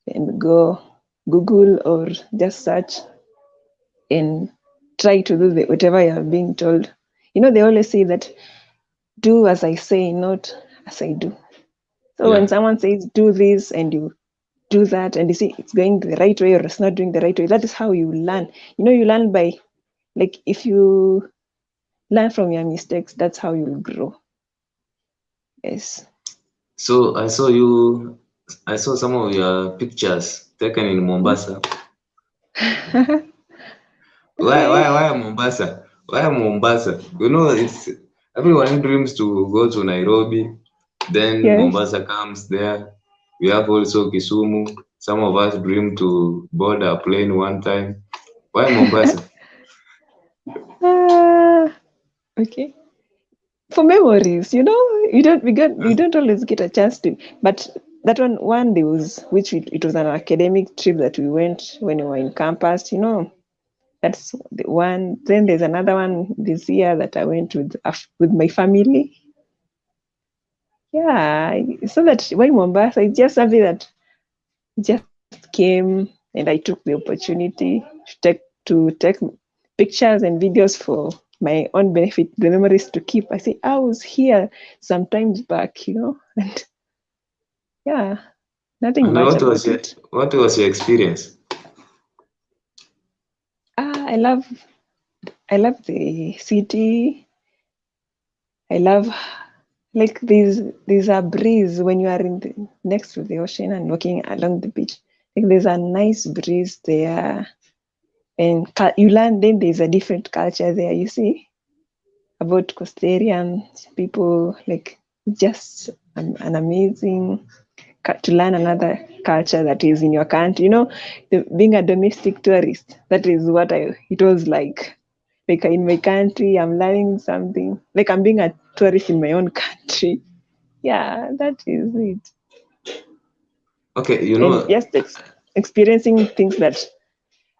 [SPEAKER 2] And go Google or just search and try to do whatever you are being told. They always say that do as I say, not as I do. So when
[SPEAKER 1] Yeah.
[SPEAKER 2] someone says do this and you do that, and you see it's going the right way or it's not doing the right way, that is how you learn. You learn by, like, if you learn from your mistakes, that's how you'll grow. Yes.
[SPEAKER 1] So I saw some of your pictures taken in Mombasa.
[SPEAKER 2] Okay.
[SPEAKER 1] Why Mombasa? Why Mombasa? It's everyone dreams to go to Nairobi, then
[SPEAKER 2] Yes.
[SPEAKER 1] Mombasa comes there. We have also Kisumu. Some of us dream to board a plane one time. Why Mombasa?
[SPEAKER 2] Ah, okay. For memories, you don't always get a chance to. But that one day was, it was an academic trip that we went when we were in campus. That's the one. Then there's another one this year that I went with my family. Yeah, so that why Mombasa, it's just something that just came, and I took the opportunity to take pictures and videos for my own benefit, the memories to keep. I say I was here sometimes back, and yeah, nothing
[SPEAKER 1] And
[SPEAKER 2] much about it.
[SPEAKER 1] what was your experience?
[SPEAKER 2] I love the city. I love, like, there's a breeze when you are next to the ocean and walking along the beach. Like, there's a nice breeze there, and you learn. Then there's a different culture there. You see about Coastarian people, like, just an amazing to learn another culture that is in your country. Being a domestic tourist, that is what it was like. Like, in my country, I'm learning something. Like, I'm being a tourist in my own country. Yeah, that is it.
[SPEAKER 1] Okay,
[SPEAKER 2] And just experiencing things that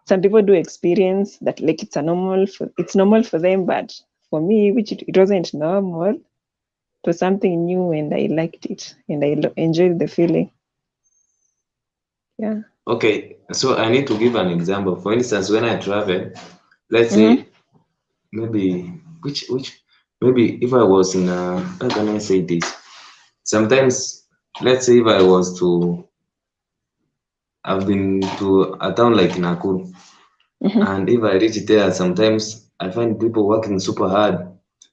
[SPEAKER 2] some people do experience, that, like, it's normal for them, but for me, which it wasn't normal, it was something new, and I liked it, and I enjoyed the feeling. Yeah.
[SPEAKER 1] okay, so I need to give an example. For instance, when I travel, let's
[SPEAKER 2] Mm-hmm.
[SPEAKER 1] say maybe which maybe if I was in a how can I say this? Sometimes let's say if I was to I've been to a town like Nakuru,
[SPEAKER 2] Mm-hmm.
[SPEAKER 1] and if I reach there, sometimes I find people working super hard.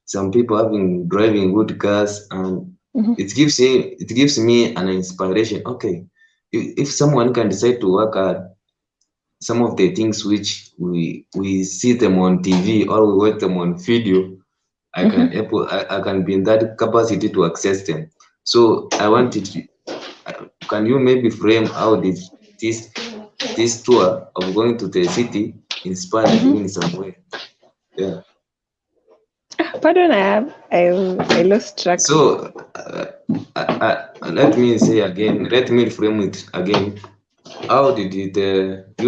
[SPEAKER 1] Some people having driving good cars, and
[SPEAKER 2] Mm-hmm.
[SPEAKER 1] it gives me an inspiration. Okay, if someone can decide to work hard, some of the things which we see them on TV or we watch them on video, I can be in that capacity to access them. So I wanted to, can you maybe frame how did this this tour of going to the city inspired you in some way? Yeah.
[SPEAKER 2] Pardon, I lost track.
[SPEAKER 1] So let me say again, let me frame it again. How did you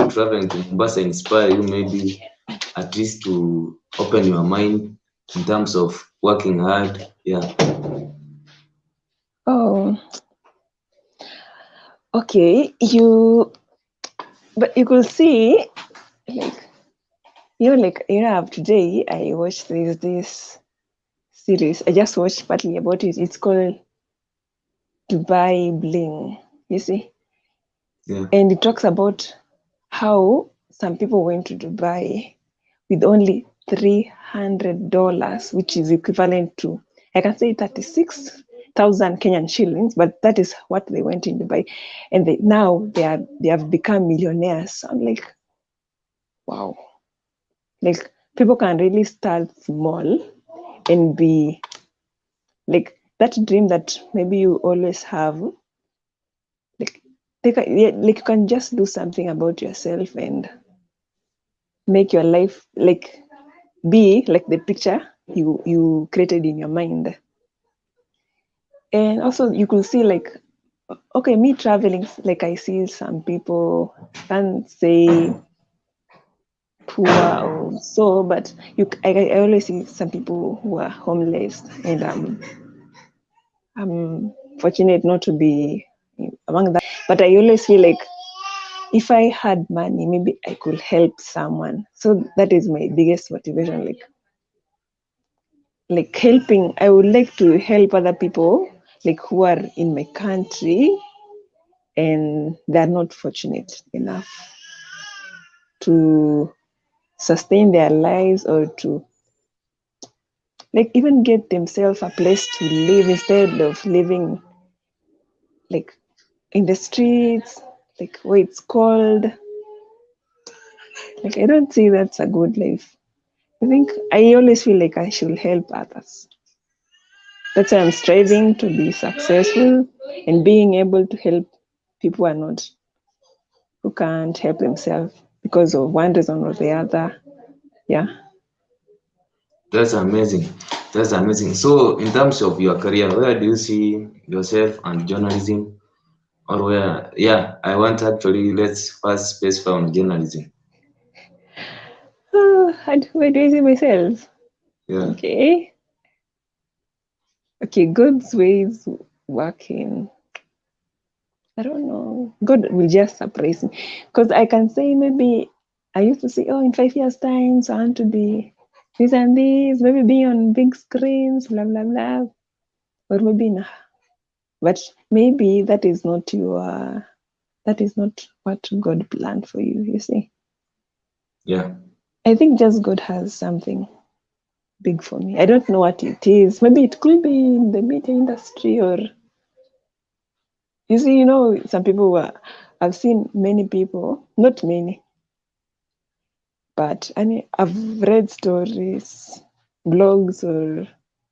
[SPEAKER 1] traveling to Mombasa inspire you maybe at least to open your mind in terms of working hard? Yeah.
[SPEAKER 2] Oh, okay. But you could see, like, today I watched this series. I just watched partly about it. It's called Dubai Bling. You see,
[SPEAKER 1] Yeah.
[SPEAKER 2] and it talks about how some people went to Dubai with only $300, which is equivalent to, I can say, 36,000 Kenyan shillings, but that is what they went in Dubai, and now they have become millionaires. I'm like, wow, like people can really start small and be like that dream that maybe you always have. Like like you can just do something about yourself and make your life like be like the picture you created in your mind. And also you could see like, okay, me traveling, like I see some people, can't say poor or so, but I always see some people who are homeless, and I'm fortunate not to be among that. But I always feel like if I had money, maybe I could help someone. So that is my biggest motivation. Like helping, I would like to help other people like who are in my country and they're not fortunate enough to sustain their lives or to like even get themselves a place to live instead of living like in the streets, like where it's cold. Like I don't see that's a good life. I think I always feel like I should help others. That's why I'm striving to be successful and being able to help people who are not, who can't help themselves because of one reason or the other. Yeah.
[SPEAKER 1] That's amazing. That's amazing. So, in terms of your career, where do you see yourself and journalism? Or where, yeah, I want actually, let's first specify on journalism.
[SPEAKER 2] Where do I see myself?
[SPEAKER 1] Yeah.
[SPEAKER 2] Okay. Okay, God's ways working. I don't know. God will just surprise me. Because I can say maybe I used to say, oh, in 5 years' time, so I want to be this and this, maybe be on big screens, blah, blah, blah. Or maybe nah. But maybe that is not what God planned for you, you see.
[SPEAKER 1] Yeah.
[SPEAKER 2] I think just God has something big for me. I don't know what it is. Maybe it could be in the media industry or you see, some people I've seen many people, not many, but I've read stories, blogs or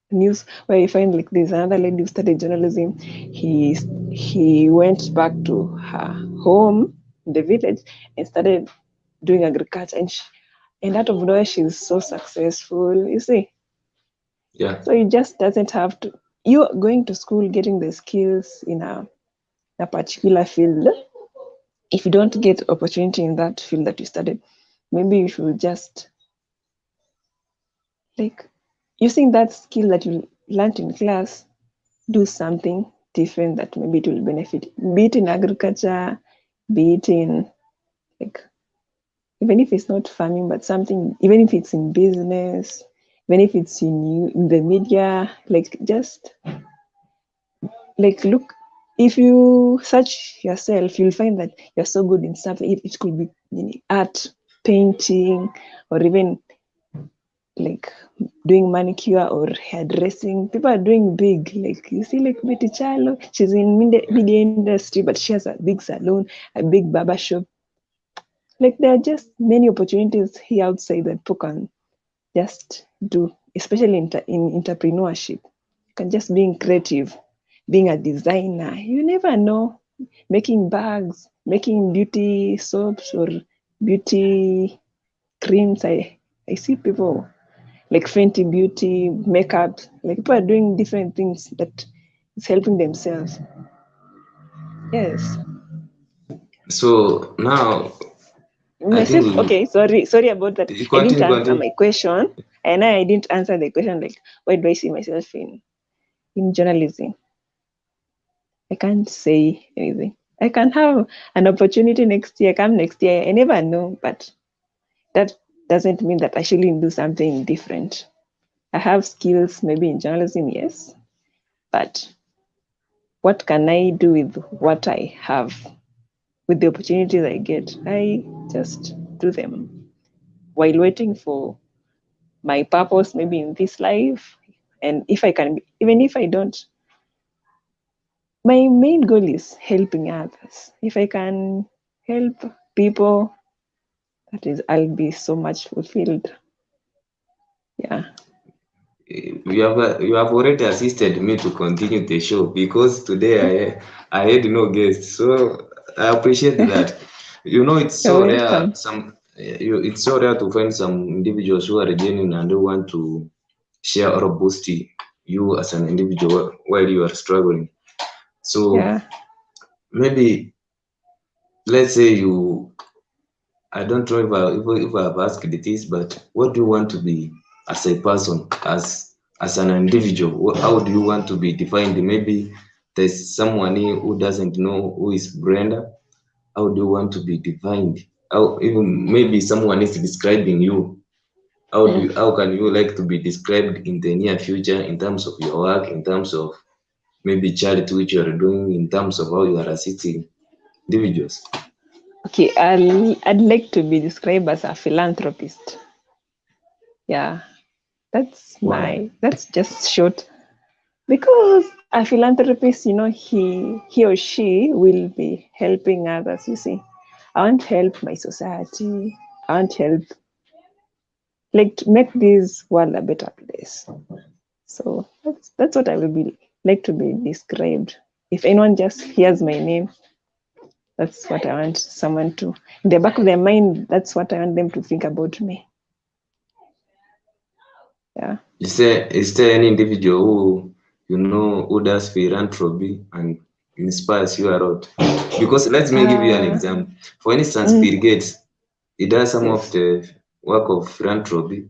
[SPEAKER 2] news where you find like there's another lady who studied journalism. He went back to her home in the village and started doing agriculture, and out of nowhere she's so successful. You see,
[SPEAKER 1] Yeah.
[SPEAKER 2] so it just doesn't have to. You're going to school, getting the skills in a particular field. If you don't get opportunity in that field that you studied, maybe you should just like using that skill that you learned in class, do something different that maybe it will benefit, be it in agriculture, be it in like even if it's not farming, but something, even if it's in business, even if it's in the media, like just like look, if you search yourself, you'll find that you're so good in something. It could be art, painting, or even like doing manicure or hairdressing. People are doing big. Like you see, like Betty Chalo, she's in media industry, but she has a big salon, a big barber shop. Like there are just many opportunities here outside that people can just do, especially in entrepreneurship. You can just being creative, being a designer. You never know. Making bags, making beauty soaps or beauty creams. I see people like Fenty Beauty, makeup. Like people are doing different things that is helping themselves. Yes.
[SPEAKER 1] So now I think
[SPEAKER 2] Myself,
[SPEAKER 1] we
[SPEAKER 2] okay, sorry about that.
[SPEAKER 1] you
[SPEAKER 2] I didn't
[SPEAKER 1] continue,
[SPEAKER 2] answer
[SPEAKER 1] continue.
[SPEAKER 2] my question, and I didn't answer the question like where do I see myself in journalism? I can't say anything. I can have an opportunity next year, come next year. I never know, but that doesn't mean that I shouldn't do something different. I have skills maybe in journalism, yes, but what can I do with what I have, with the opportunities I get? I just do them while waiting for my purpose, maybe in this life. And if I can, even if I don't, my main goal is helping others. If I can help people, that is, I'll be so much fulfilled. Yeah.
[SPEAKER 1] You have already assisted me to continue the show because today I had no guests, so I appreciate that. It's
[SPEAKER 2] You're
[SPEAKER 1] so rare.
[SPEAKER 2] welcome.
[SPEAKER 1] It's so rare to find some individuals who are genuine and who want to share or boost you as an individual while you are struggling. So
[SPEAKER 2] Yeah.
[SPEAKER 1] maybe let's say I don't know if I've asked this, but what do you want to be as a person, as an individual? How do you want to be defined? Maybe there's someone here who doesn't know who is Brenda. How do you want to be defined? How even maybe someone is describing you.
[SPEAKER 2] Mm.
[SPEAKER 1] How can you like to be described in the near future in terms of your work, in terms of maybe charity which you are doing, in terms of how you are assisting individuals?
[SPEAKER 2] Okay, I'd like to be described as a philanthropist. Yeah,
[SPEAKER 1] Why?
[SPEAKER 2] that's just short. Because a philanthropist, he or she will be helping others, you see. I want to help my society. I want to help, like, to make this world a better place. So that's what I will be like to be described. If anyone just hears my name, that's what I want someone to, in the back of their mind, that's what I want them to think about me. Yeah.
[SPEAKER 1] Is there any individual who does philanthropy and inspires you a lot? Because let me give you an
[SPEAKER 2] Uh,
[SPEAKER 1] example. For instance,
[SPEAKER 2] mm,
[SPEAKER 1] Bill Gates, he does some of
[SPEAKER 2] yes,
[SPEAKER 1] the work of philanthropy.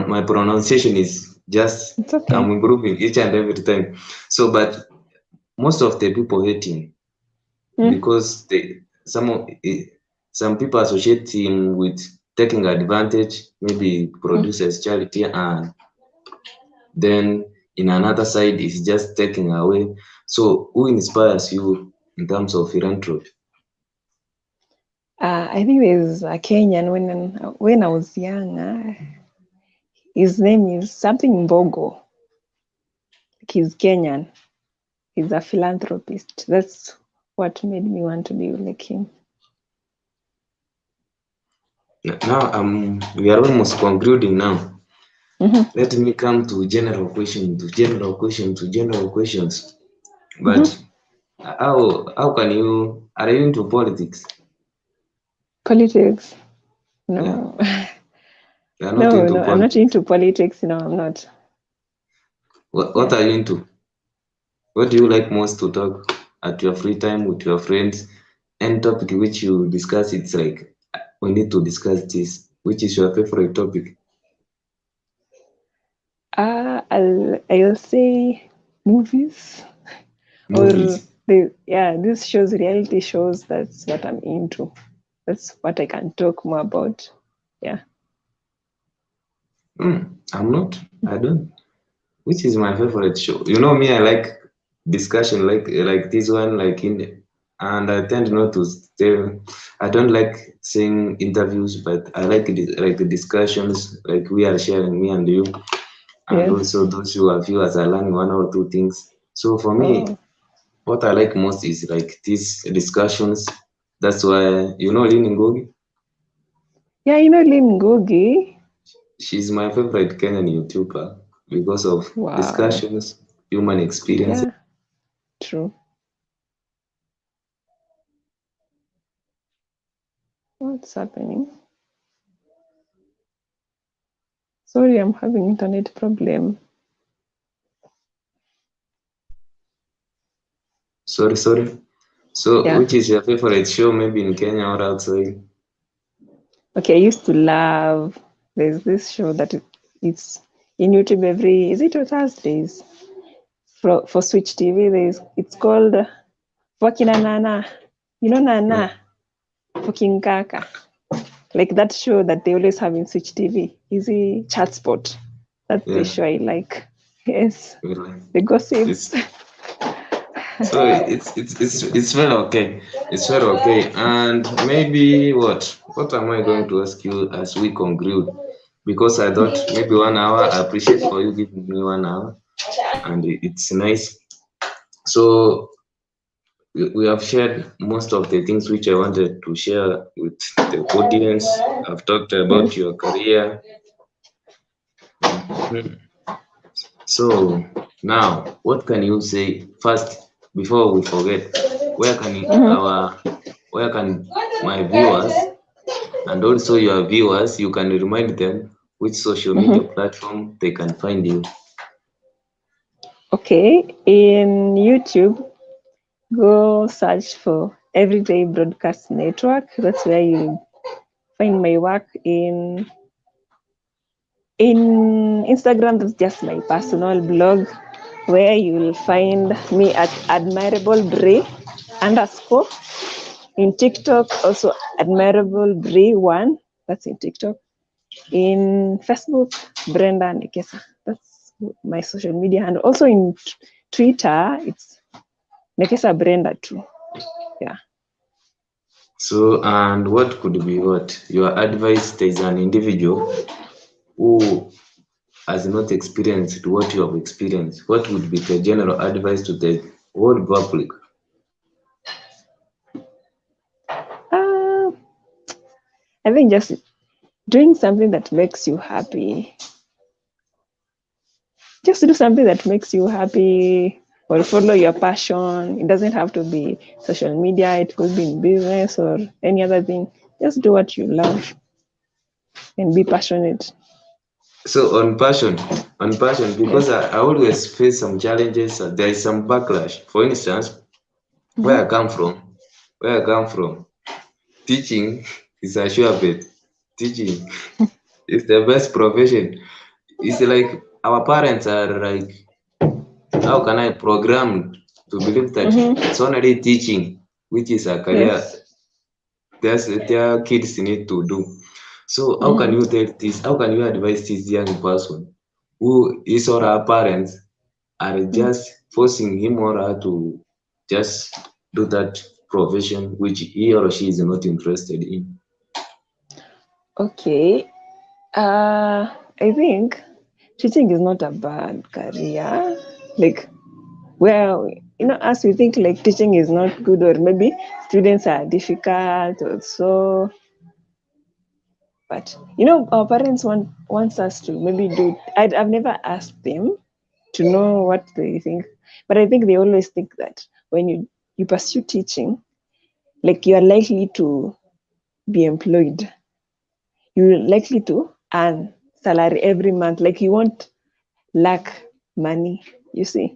[SPEAKER 1] My pronunciation is just
[SPEAKER 2] it's
[SPEAKER 1] I'm
[SPEAKER 2] okay.
[SPEAKER 1] improving each and every time. So, but most of the people hate him
[SPEAKER 2] Mm,
[SPEAKER 1] because some people associate him with taking advantage, maybe
[SPEAKER 2] mm.
[SPEAKER 1] produces charity, and then in another side is just taking away. So who inspires you in terms of philanthropy?
[SPEAKER 2] I think there's a Kenyan when I was young. His name is something Mbogo. He's Kenyan. He's a philanthropist. That's what made me want to be like him.
[SPEAKER 1] Now we are almost concluding now.
[SPEAKER 2] Hmm.
[SPEAKER 1] Let me come to general questions. But
[SPEAKER 2] Hmm.
[SPEAKER 1] how can you are you into politics?
[SPEAKER 2] Politics?
[SPEAKER 1] Yeah,
[SPEAKER 2] No,
[SPEAKER 1] you are not
[SPEAKER 2] no,
[SPEAKER 1] into
[SPEAKER 2] no. I'm not
[SPEAKER 1] politics.
[SPEAKER 2] into politics. No, I'm not.
[SPEAKER 1] What
[SPEAKER 2] Yeah.
[SPEAKER 1] are you into? What do you like most to talk at your free time with your friends? Any topic which you discuss, it's like we need to discuss this. Which is your favorite topic?
[SPEAKER 2] I'll say movies or
[SPEAKER 1] Movies.
[SPEAKER 2] this shows reality shows. That's what I'm into. That's what I can talk more about. Yeah.
[SPEAKER 1] I'm not. I don't. Which is my favorite show? You know me. I like discussion like this one, like and I tend not to stay. I don't like seeing interviews, but I like like the discussions, like we are sharing, me and you, and
[SPEAKER 2] Yes.
[SPEAKER 1] also those who are viewers are learning one or two things. So for me,
[SPEAKER 2] Oh.
[SPEAKER 1] what I like most is like these discussions, That's why you know Lynn Ngogi.
[SPEAKER 2] Yeah, you know Lynn Gogi.
[SPEAKER 1] She's my favorite Kenyan YouTuber because of
[SPEAKER 2] Wow.
[SPEAKER 1] discussions, human experiences.
[SPEAKER 2] Yeah, true. What's happening? Sorry, I'm having internet problem.
[SPEAKER 1] Sorry. So,
[SPEAKER 2] Yeah.
[SPEAKER 1] which is your favorite show, maybe in Kenya or outside?
[SPEAKER 2] Okay, I used to love. There's this show that it's in YouTube every. Is it on Thursdays? For Switch TV, it's called Wakina Nana. You know
[SPEAKER 1] Yeah,
[SPEAKER 2] Nana, Fucking Kaka. Like that show that they always have in Switch TV. Easy chat spot. That's the
[SPEAKER 1] yeah,
[SPEAKER 2] show I like. Yes,
[SPEAKER 1] really.
[SPEAKER 2] the gossips.
[SPEAKER 1] It's so it's very okay. It's very okay. And maybe what am I going to ask you as we conclude? Because I thought maybe 1 hour. I appreciate for you giving me 1 hour, and it's nice. So we have shared most of the things which I wanted to share with the audience. I've talked about
[SPEAKER 2] Yes.
[SPEAKER 1] your career. Mhm. So now, what can you say first before we forget? Where can our where can my viewers and also your viewers you can remind them which social media
[SPEAKER 2] Mhm.
[SPEAKER 1] platform they can find you?
[SPEAKER 2] Okay, in YouTube, go search for Everyday Broadcast Network. That's where you find my work. In Instagram, that's just my personal blog, where you'll find me at admirable Bray underscore. In TikTok, also admirable Bray one. That's in TikTok. In Facebook, Brenda Nekesa. That's my social media, and also in Twitter, it's Nekesa Brenda too. Yeah.
[SPEAKER 1] So and what could be what your advice as an individual who has not experienced what you have experienced? What would be the general advice to the whole public?
[SPEAKER 2] Uh, I think just doing something that makes you happy. Just do something that makes you happy or follow your passion. It doesn't have to be social media, it could be in business or any other thing. Just do what you love and be passionate.
[SPEAKER 1] So on passion, because
[SPEAKER 2] Yes.
[SPEAKER 1] I always face some challenges. There is some backlash. For instance, where I
[SPEAKER 2] Mm-hmm.
[SPEAKER 1] come from, where I come from, teaching is a sure bet. Teaching is the best profession. It's like our parents are like, how can I program to believe that
[SPEAKER 2] Mm-hmm.
[SPEAKER 1] it's only teaching, which is a career
[SPEAKER 2] Yes.
[SPEAKER 1] their kids need to do. So how can
[SPEAKER 2] Mm-hmm.
[SPEAKER 1] you tell this? How can you advise this young person who his or her parents are just forcing him or her to just do that profession which he or she is not interested in?
[SPEAKER 2] Okay. I think teaching is not a bad career. Like, well, as we think like teaching is not good, or maybe students are difficult or so. But our parents wants us to maybe do. I've never asked them to know what they think, but I think they always think that when you pursue teaching, like you are likely to be employed, you're likely to earn salary every month, like you won't lack money. You see,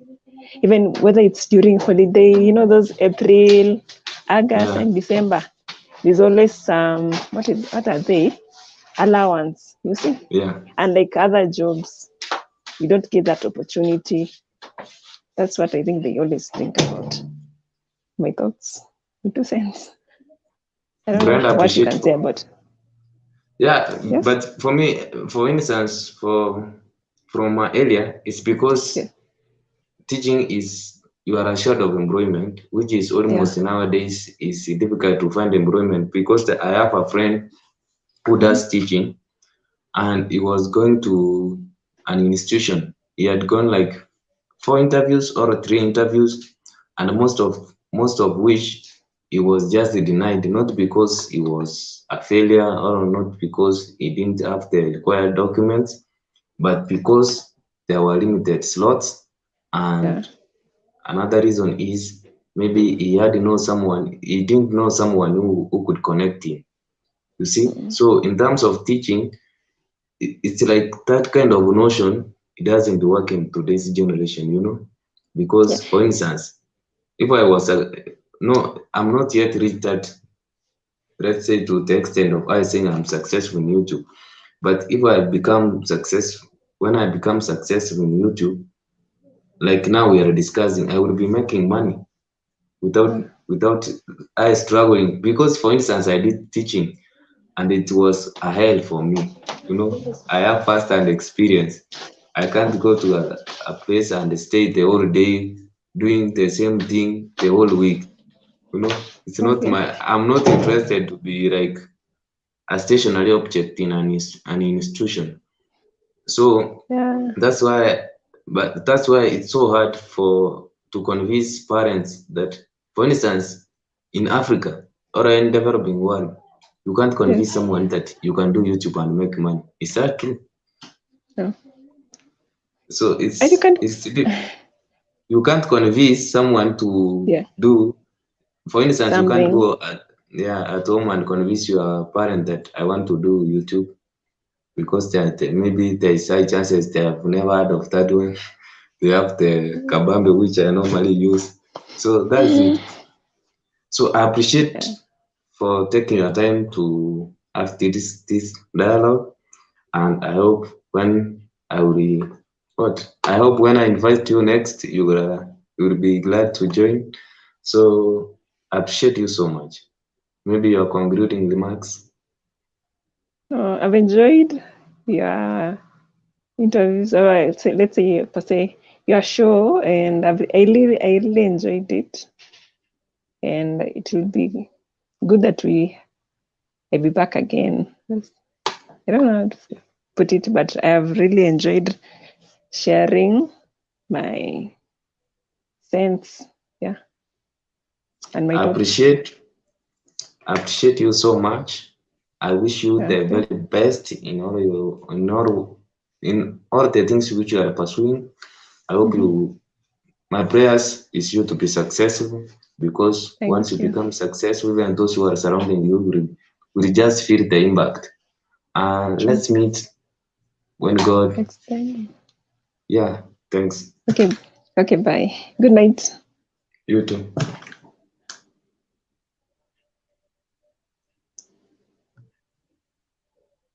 [SPEAKER 2] even whether it's during holiday, those April, August,
[SPEAKER 1] Yeah,
[SPEAKER 2] and December, there's always some what are they? Allowance, you see.
[SPEAKER 1] yeah.
[SPEAKER 2] And like other jobs, you don't get that opportunity. That's what I think they always think about. My thoughts, my 2 cents. I don't know
[SPEAKER 1] Brenda
[SPEAKER 2] what you
[SPEAKER 1] appreciate.
[SPEAKER 2] can say about.
[SPEAKER 1] Yeah,
[SPEAKER 2] Yes.
[SPEAKER 1] but for me, for instance, from my area, it's because
[SPEAKER 2] Yeah.
[SPEAKER 1] teaching is you are assured of employment, which is
[SPEAKER 2] Yeah.
[SPEAKER 1] almost nowadays is difficult to find employment because I have a friend who
[SPEAKER 2] Mm-hmm.
[SPEAKER 1] does teaching and he was going to an institution. He had gone like 4 interviews or 3 interviews, and most of which he was just denied, not because he was a failure or not because he didn't have the required documents, but because there were limited slots.
[SPEAKER 2] Yeah.
[SPEAKER 1] And another reason is maybe he didn't know someone who could connect him. You see?
[SPEAKER 2] Mm.
[SPEAKER 1] So in terms of teaching, it's like that kind of notion, it doesn't work in today's generation,
[SPEAKER 2] Yeah.
[SPEAKER 1] because for instance, if I was no, I'm not yet reached that, let's say, to the extent of I saying I'm successful in YouTube. But if I become successful, when I become successful in YouTube, like now we are discussing, I will be making money
[SPEAKER 2] Yeah.
[SPEAKER 1] without I struggling. Because for instance, I did teaching and it was a hell for me. I have first-hand experience. I can't go to a place and stay the whole day doing the same thing the whole week. It's not
[SPEAKER 2] Okay.
[SPEAKER 1] I'm not interested to be like a stationary object in an institution. So
[SPEAKER 2] Yeah.
[SPEAKER 1] that's why, but that's why it's so hard to convince parents that, for instance, in Africa or in developing world, you can't convince
[SPEAKER 2] Yes.
[SPEAKER 1] someone that you can do YouTube and make money. Is that true?
[SPEAKER 2] No.
[SPEAKER 1] So
[SPEAKER 2] And you can.
[SPEAKER 1] you can't convince someone to
[SPEAKER 2] Yeah.
[SPEAKER 1] do. For instance, you can't
[SPEAKER 2] Something.
[SPEAKER 1] go at home and convince your parent that I want to do YouTube because maybe there is high chances they have never heard of that one. They have the kabambe which I normally use. So that's it. So I appreciate
[SPEAKER 2] Yeah.
[SPEAKER 1] for taking your time to have this dialogue, and I hope when I will I hope when I invite you next, you will be glad to join. So I appreciate you so much. Maybe your concluding remarks.
[SPEAKER 2] I've enjoyed your interviews, or let's say per se your show, and I really enjoyed it, and it will be good that I'll be back again. I don't know how to put it, but I have really enjoyed sharing my sense, yeah, and my
[SPEAKER 1] I
[SPEAKER 2] thoughts.
[SPEAKER 1] appreciate you so much. I wish you
[SPEAKER 2] Yeah,
[SPEAKER 1] the very best in all the things which you are pursuing. I hope
[SPEAKER 2] mhm.
[SPEAKER 1] my prayers is you to be successful, because once you
[SPEAKER 2] Thank you.
[SPEAKER 1] become successful and those who are surrounding you will just feel the impact. And
[SPEAKER 2] True.
[SPEAKER 1] let's meet when God,
[SPEAKER 2] Next time.
[SPEAKER 1] yeah, thanks.
[SPEAKER 2] Okay. Okay. Bye. Good night.
[SPEAKER 1] You too.